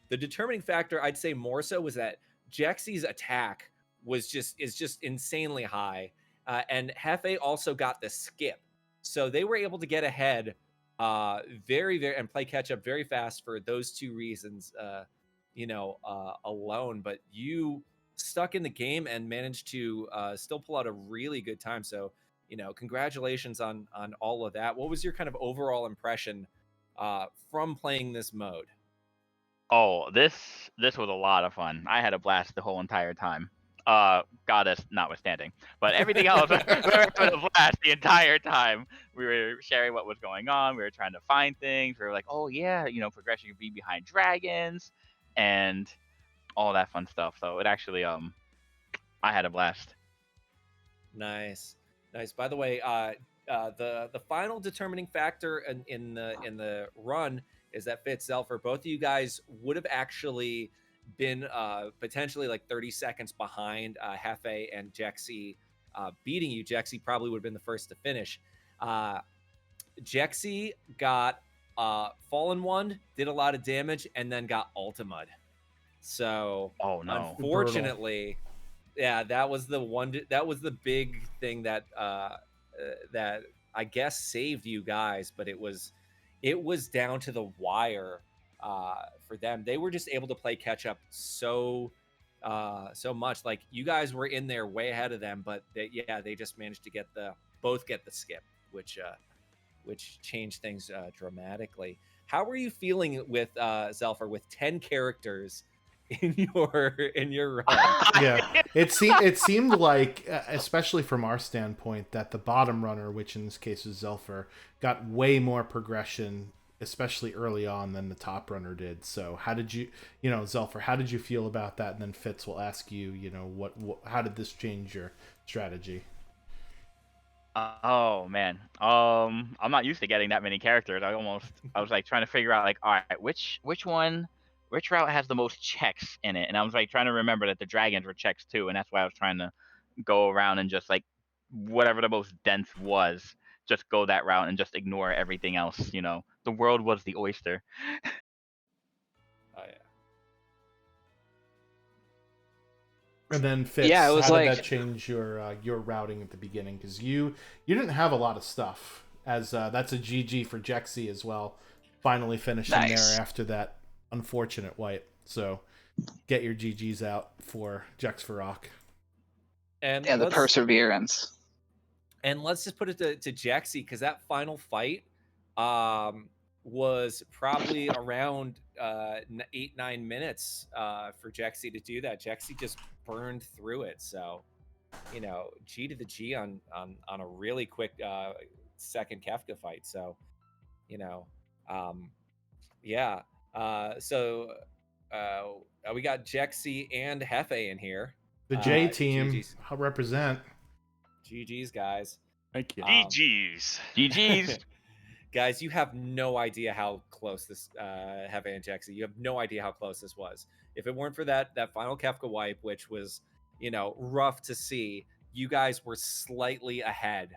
the determining factor, I'd say more so, was that Jexy's attack is just insanely high. And Hefe also got the skip. So they were able to get ahead very and play catch up very fast for those two reasons, alone. But you stuck in the game and managed to still pull out a really good time. So, congratulations on all of that. What was your kind of overall impression from playing this mode? Oh, this was a lot of fun. I had a blast the whole entire time. Goddess notwithstanding, but everything else, we were having a blast the entire time. We were sharing what was going on. We were trying to find things. We were like, oh yeah, progression could be behind dragons and all that fun stuff. So it actually, I had a blast. Nice. By the way, the final determining factor in the run is that Fitz, Zelfer, both of you guys would have actually been potentially like 30 seconds behind Hefe and Jexy beating you. Jexy probably would have been the first to finish. Jexy got Fallen One, did a lot of damage, and then got Ultimud. So Oh no. unfortunately, yeah, that was the big thing that that I guess saved you guys, but it was down to the wire for them. They were just able to play catch up so much. Like you guys were in there way ahead of them, but they just managed to get the skip, which changed things dramatically. How were you feeling with Zelfer with 10 characters in your run? Yeah, it seemed like, especially from our standpoint, that the bottom runner, which in this case is Zelfer, got way more progression, especially early on, than the top runner did. So how did you Zelfer, how did you feel about that? And then Fitz will ask you, what how did this change your strategy? Oh man, I'm not used to getting that many characters. I was like trying to figure out like, all right, which route has the most checks in it, and I was like trying to remember that the dragons were checks too, and that's why I was trying to go around and just like whatever the most dense was, just go that route and just ignore everything else. The world was the oyster. Oh yeah. And then Fitz, Yeah, it was how like- did that change your routing at the beginning? Because you didn't have a lot of stuff. As that's a GG for Jexy as well. Finally finishing Nice. there after that unfortunate wipe. So get your GGs out for Jex for Rock. And Yeah, the let's- perseverance. And let's just put it to Jexy, because that final fight was probably around 8-9 minutes for Jexy to do that. Jexy just burned through it. So, G to the G on a really quick second Kefka fight. So, yeah. So we got Jexy and Hefe in here. The J team, GGs. I'll represent. GG's, guys. Thank you. GG's. GG's. Guys, you have no idea how close this Hefe and Jexy. You have no idea how close this was. If it weren't for that final Kefka wipe, which was, rough to see, you guys were slightly ahead.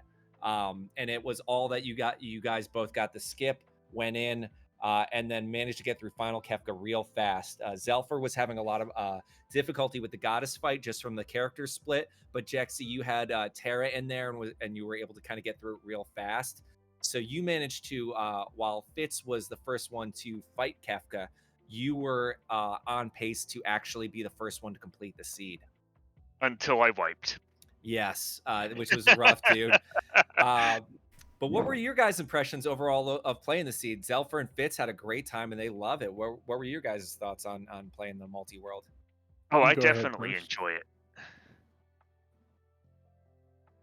And it was all that you got. You guys both got the skip, went in, and then managed to get through final Kefka real fast. Zelfer was having a lot of difficulty with the goddess fight just from the character split, but Jexy, you had Terra in there and you were able to kind of get through it real fast. So you managed to, while Fitz was the first one to fight Kefka, you were on pace to actually be the first one to complete the seed. Until I wiped. Yes, which was rough, dude. But what were your guys' impressions overall of playing the seed? Zelfer and Fitz had a great time and they love it. What were your guys' thoughts on playing the multi-world? Oh, I Go ahead definitely first. enjoy it.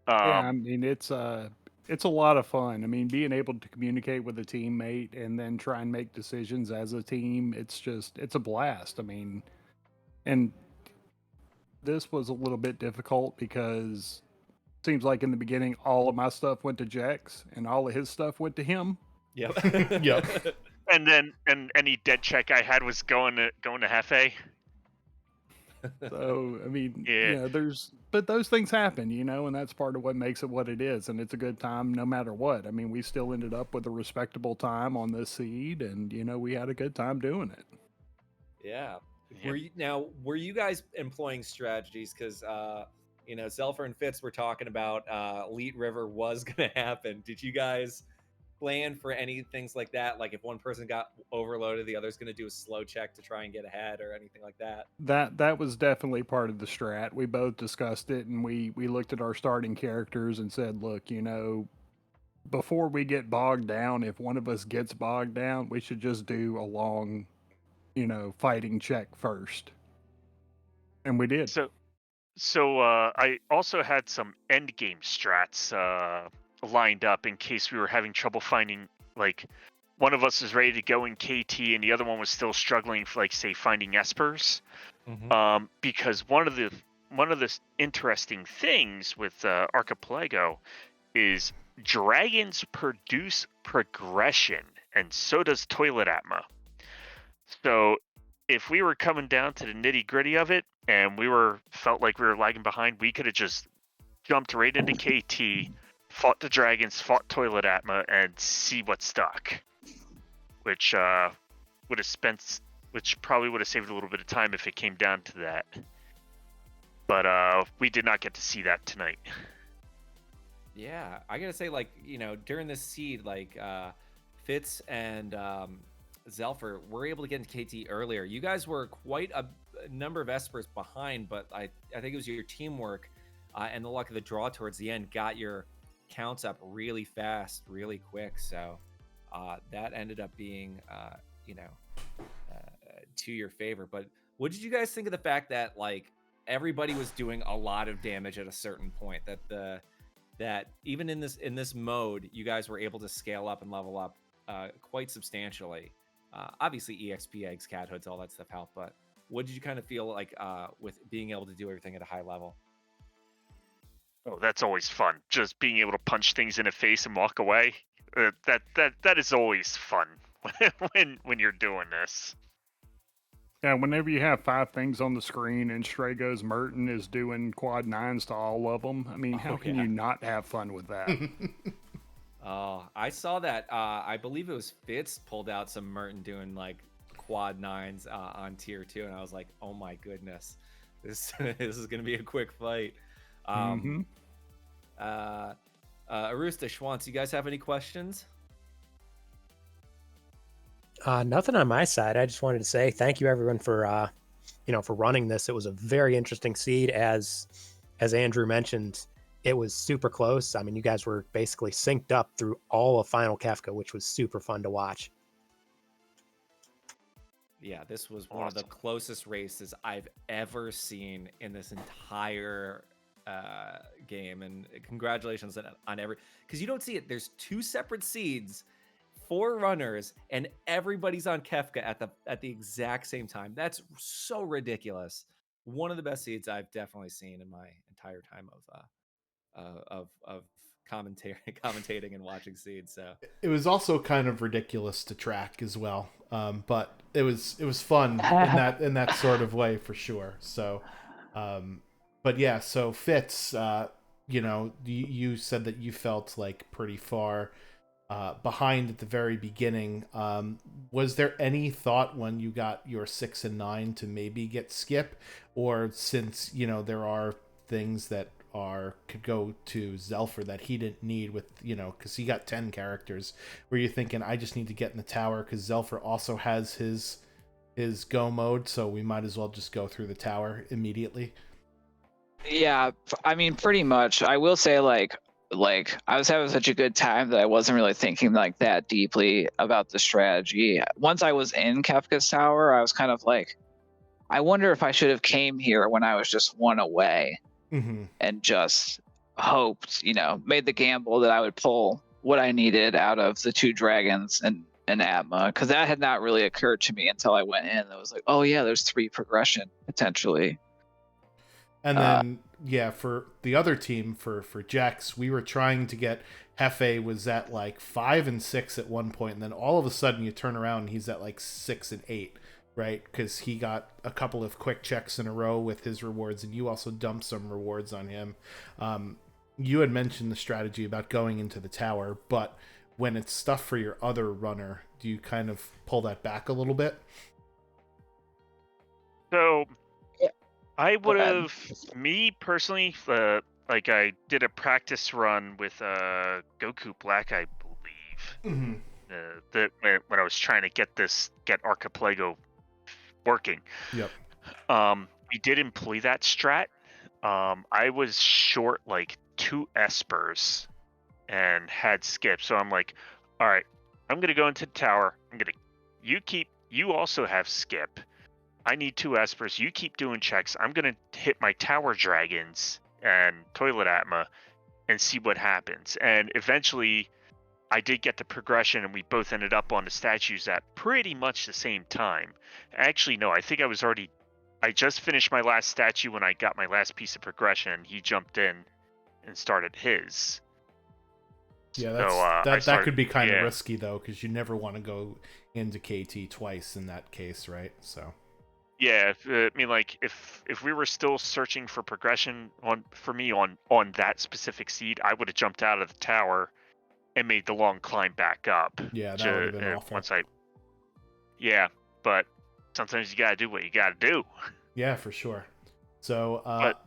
Yeah, I mean it's a lot of fun. I mean, being able to communicate with a teammate and then try and make decisions as a team, it's a blast. I mean, and this was a little bit difficult because it seems like in the beginning all of my stuff went to Jex and all of his stuff went to him. Yep. Yep. And then any dead check I had was going to Hefe. So I mean, Yeah. but those things happen, and that's part of what makes it what it is, and it's a good time no matter what. I mean, we still ended up with a respectable time on this seed, and we had a good time doing it. Yeah. Yep. Were you guys employing strategies? Because Zelfer and Fitz were talking about Elite River was going to happen. Did you guys plan for any things like that? Like if one person got overloaded, the other's going to do a slow check to try and get ahead or anything like that? That was definitely part of the strat. We both discussed it, and we looked at our starting characters and said, look, before we get bogged down, if one of us gets bogged down, we should just do a long, fighting check first. And we did. So I also had some end game strats lined up in case we were having trouble finding, like, one of us was ready to go in KT and the other one was still struggling for, like, say, finding espers. Mm-hmm. Because one of the interesting things with Archipelago is dragons produce progression, and so does toilet atma. So if we were coming down to the nitty gritty of it, and felt like we were lagging behind, we could have just jumped right into KT, fought the dragons, fought toilet atma, and see what stuck. Which probably would have saved a little bit of time if it came down to that. But we did not get to see that tonight. Yeah, I gotta say, like, during this seed, like, Fitz and Zelfer were able to get into KT earlier. You guys were quite a number of espers behind, but I think it was your teamwork and the luck of the draw towards the end got your counts up really fast, really quick. So that ended up being, to your favor. But what did you guys think of the fact that, like, everybody was doing a lot of damage at a certain point? That even in this mode, you guys were able to scale up and level up quite substantially. Obviously, EXP, eggs, cat hoods, all that stuff helped. But what did you kind of feel like with being able to do everything at a high level? Oh, that's always fun. Just being able to punch things in the face and walk away. That is always fun when you're doing this. Yeah, whenever you have 5 things on the screen and Strago's Merton is doing quad 9s to all of them, I mean, how can you not have fun with that? Oh, I saw that. I believe it was Fitz pulled out some Merton doing like quad 9s on tier 2, and I was like, oh my goodness, this is gonna be a quick fight. Arusta, Schwantz, you guys have any questions? Nothing on my side. I just wanted to say thank you everyone for for running this. It was a very interesting seed, as Andrew mentioned. It was super close. I mean, you guys were basically synced up through all of Final Kefka, which was super fun to watch. Yeah, this was one of the closest races I've ever seen in this entire game, and congratulations on every, because you don't see it. There's 2 separate seeds, 4 runners, and everybody's on Kefka at the exact same time. That's so ridiculous. One of the best seeds I've definitely seen in my entire time of commentating and watching seeds. So it was also kind of ridiculous to track as well, but it was fun in that sort of way for sure. So, but yeah, so Fitz, you said that you felt like pretty far behind at the very beginning. Was there any thought when you got your 6 and 9 to maybe get skip, or since there are things that could go to Zelfer that he didn't need with because he got 10 characters, were you thinking I just need to get in the tower because Zelfer also has his go mode, so we might as well just go through the tower immediately? Yeah, I mean, pretty much. I will say, like I was having such a good time that I wasn't really thinking like that deeply about the strategy. Once I was in Kefka's tower, I was kind of like, I wonder if I should have came here when I was just 1 away. Mm-hmm. And just hoped, made the gamble that I would pull what I needed out of the 2 dragons and Atma, because that had not really occurred to me until I went in. I was like, oh yeah, there's 3 progression potentially. And then for the other team, for Jax, we were trying to get Hefe was at like 5 and 6 at one point, and then all of a sudden you turn around and he's at like 6 and 8. Right, because he got a couple of quick checks in a row with his rewards, and you also dumped some rewards on him. You had mentioned the strategy about going into the tower, but when it's stuff for your other runner, do you kind of pull that back a little bit? So, I would have, me personally, like I did a practice run with Goku Black, I believe. Mm-hmm. When I was trying to get Archipelago working. Yep. We did employ that strat. I was short like 2 espers and had skip, so I'm like, all right, I'm gonna go into the tower. You also have skip. I need 2 espers. You keep doing checks. I'm gonna hit my tower dragons and toilet atma and see what happens. And eventually I did get the progression, and we both ended up on the statues at pretty much the same time. Actually, no, I think I just finished my last statue when I got my last piece of progression, and he jumped in and started his. Yeah, So, that could be kind of yeah. risky though, because you never want to go into KT twice in that case, right? So Yeah, I mean, like if we were still searching for progression on that specific seed, I would have jumped out of the tower and made the long climb back up. yeah, that would have been awful. Yeah, but sometimes you gotta do what you gotta do. Yeah, for sure. So But-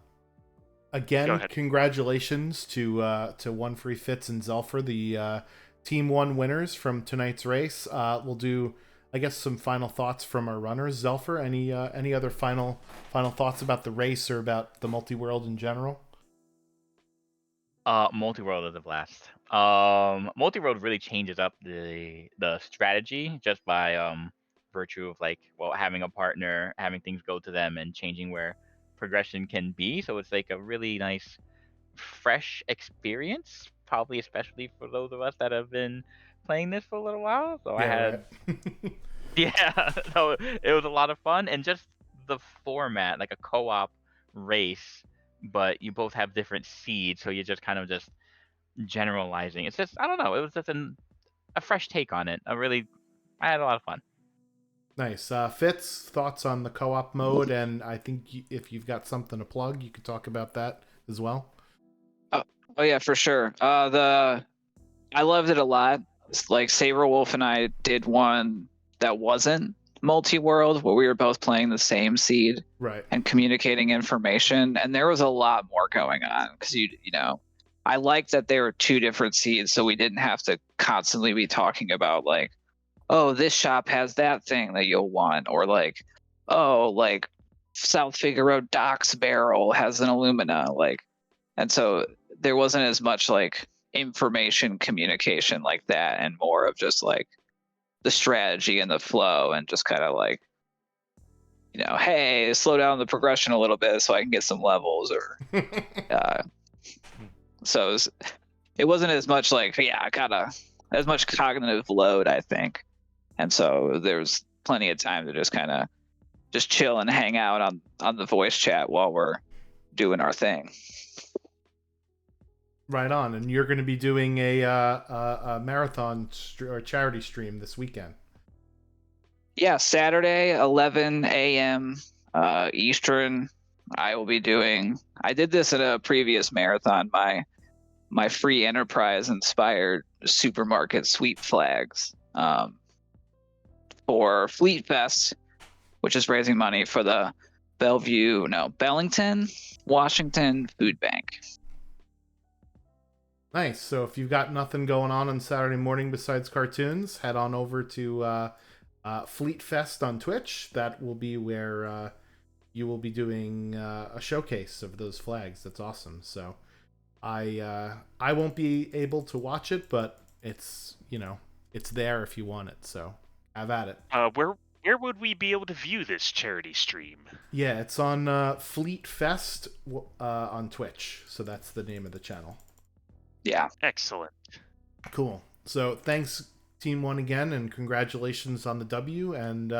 Go again, ahead. congratulations to One Free Fits and Zelfer, the Team 1 winners from tonight's race. We'll do, I guess, some final thoughts from our runners. Zelfer, any other final thoughts about the race or about the multi-world in general? Multiworld is a blast. Multiworld really changes up the strategy just by virtue of like, well, having a partner, having things go to them, and changing where progression can be. So it's like a really nice, fresh experience, probably especially for those of us that have been playing this for a little while. So I had, right. yeah, so it was a lot of fun, and just the format, like a co-op race, but you both have different seeds, so you're just kind of just generalizing. It's just, I don't know, it was just a fresh take on it. I had a lot of fun. Nice. Fitz, thoughts on the co-op mode, and I think if you've got something to plug, you could talk about that as well. Oh yeah, for sure. I loved it a lot. It's like Saberwolf and I did one that wasn't multi-world, where we were both playing the same seed Right. and communicating information, and there was a lot more going on because you know, I liked that there were two different seeds, so we didn't have to constantly be talking about like, oh, this shop has that thing that you'll want, or like, oh, like South Figaro Docks Barrel has an Illumina, like, and so there wasn't as much like information communication like that, and more of just like the strategy and the flow, and just kind of like, you know, hey, slow down the progression a little bit so I can get some levels, or so it wasn't as much like, yeah, I gotta as much cognitive load, I think, and so there's plenty of time to just kind of just chill and hang out on the voice chat while we're doing our thing. Right on. And you're going to be doing a marathon or charity stream this weekend. Yeah, Saturday, 11 a.m. Eastern. I will be doing. I did this at a previous marathon. My free enterprise inspired supermarket sweep flags for Fleet Fest, which is raising money for the Bellington, Washington Food Bank. Nice. So if you've got nothing going on Saturday morning besides cartoons, head on over to Fleet Fest on Twitch. That will be where you will be doing a showcase of those flags. That's awesome. So I won't be able to watch it, but it's there if you want it. So have at it. Where would we be able to view this charity stream? Yeah, it's on Fleet Fest on Twitch. So that's the name of the channel. Yeah. Excellent. Cool. So thanks, Team 1 again, and congratulations on the W, and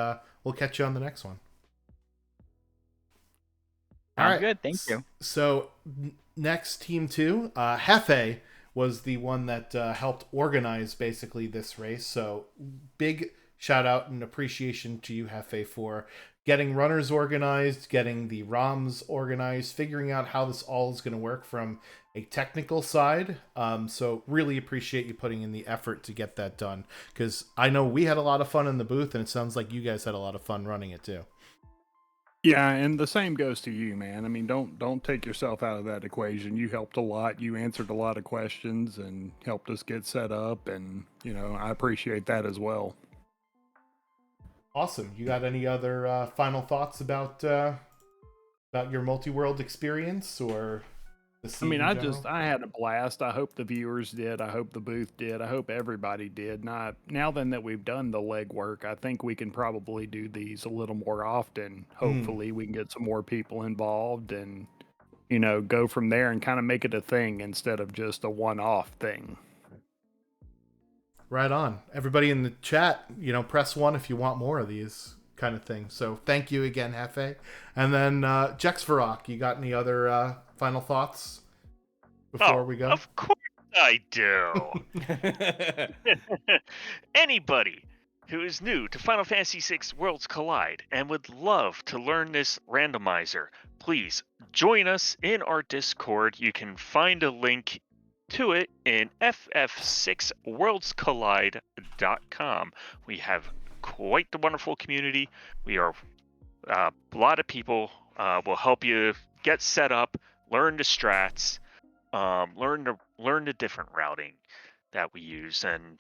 we'll catch you on the next one. All right. Good, thank you. So next, Team 2, Hefe was the one that helped organize basically this race. So big shout out and appreciation to you, Hefe, for getting runners organized, getting the ROMs organized, figuring out how this all is going to work from a technical side. So really appreciate you putting in the effort to get that done, because I know we had a lot of fun in the booth, and it sounds like you guys had a lot of fun running it too. Yeah, and the same goes to you, man. I mean, don't take yourself out of that equation. You helped a lot. You answered a lot of questions and helped us get set up, and I appreciate that as well. Awesome. You got any other final thoughts about your multi-world experience or the scene? I mean, in I had a blast. I hope the viewers did. I hope the booth did. I hope everybody did. Now then that we've done the legwork, I think we can probably do these a little more often. Hopefully we can get some more people involved and, go from there and kind of make it a thing instead of just a one-off thing. Right on. Everybody in the chat, press 1 if you want more of these kind of things. So thank you again, Hefe. And then Jexvarok, you got any other final thoughts before we go? Of course. I do. Anybody who is new to Final Fantasy VI Worlds Collide and would love to learn this randomizer, please join us in our Discord. You can find a link to it in ff6worldscollide.com. We have quite the wonderful community. We are a lot of people will help you get set up, learn the strats, learn the different routing that we use, and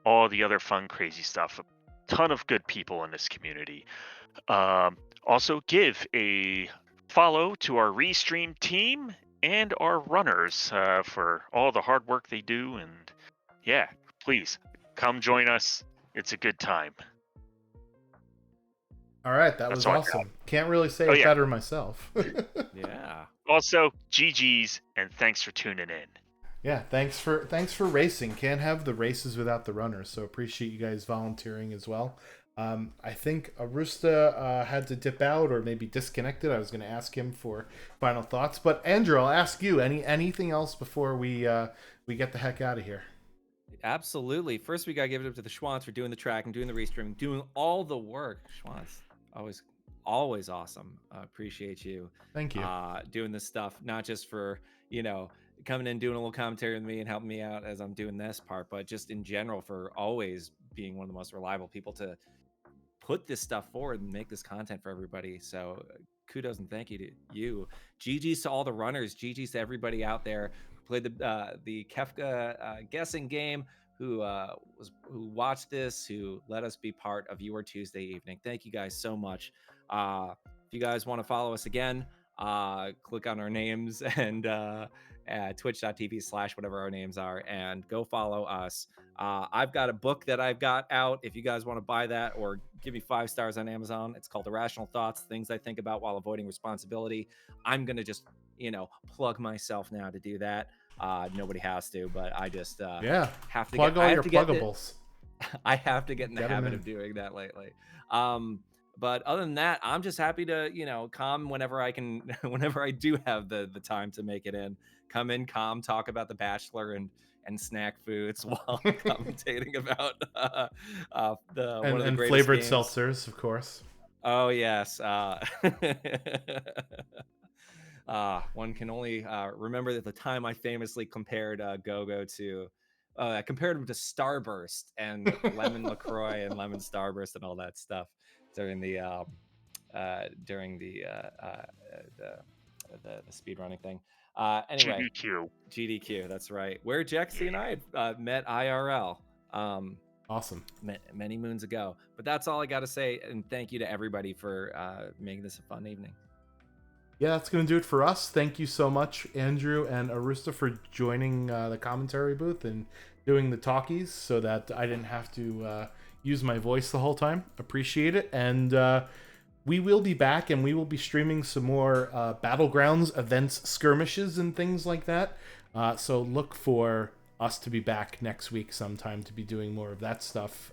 all the other fun, crazy stuff. A ton of good people in this community. Also, give a follow to our Restream team and our runners for all the hard work they do. And yeah, please come join us. It's a good time. All right, that That's was all I awesome. Can't really say Oh, it yeah. better myself. Yeah. Also, GG's and thanks for tuning in. Yeah, thanks for racing. Can't have the races without the runners, so appreciate you guys volunteering as well. I think Arusta had to dip out or maybe disconnected. I was going to ask him for final thoughts, but Andrew, I'll ask you anything else before we get the heck out of here. Absolutely. First, we gotta give it up to the Schwants for doing the tracking, doing the restreaming, doing all the work. Schwants, always awesome. Appreciate you. Thank you. Doing this stuff, not just for coming in, doing a little commentary with me and helping me out as I'm doing this part, but just in general for always being one of the most reliable people to put this stuff forward and make this content for everybody. So kudos and thank you to you. GG's to all the runners. GG's to everybody out there who played the Kefka guessing game, who watched this, who let us be part of your Tuesday evening. Thank you guys so much. If you guys want to follow us again, click on our names and twitch.tv/whatever our names are and go follow us. I've got a book that I've got out if you guys want to buy that or give me 5 stars on Amazon. It's called Irrational Thoughts, Things I Think About While Avoiding Responsibility. I'm gonna just plug myself now to do that. Nobody has to, but I just have to plug all your pluggables. I have to get in the habit of doing that lately. But other than that, I'm just happy to, come whenever I can, whenever I do have the time to make it in. Come in, calm, talk about The Bachelor and snack foods while commentating about one of the greatest flavored games. seltzers, of course. Oh yes. One can only remember that the time I famously compared Go-Go to. I compared him to Starburst and Lemon LaCroix and Lemon Starburst and all that stuff during the speed running thing. Anyway, GDQ, that's right. Where Jexy and I had met IRL. Awesome. Many moons ago. But that's all I got to say, and thank you to everybody for making this a fun evening. Yeah, that's going to do it for us. Thank you so much, Andrew and Arusta, for joining the commentary booth and doing the talkies so that I didn't have to use my voice the whole time. Appreciate it. And we will be back, and we will be streaming some more Battlegrounds events, skirmishes, and things like that. So look for us to be back next week sometime to be doing more of that stuff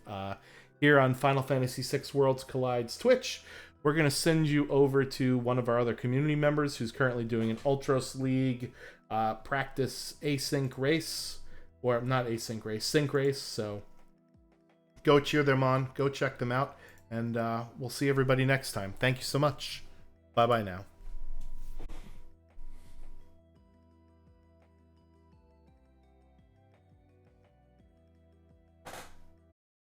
here on Final Fantasy VI Worlds Collide's Twitch. We're going to send you over to one of our other community members who's currently doing an Ultros League practice async race. Or not async race, sync race. So go cheer them on. Go check them out. And we'll see everybody next time. Thank you so much. Bye-bye now.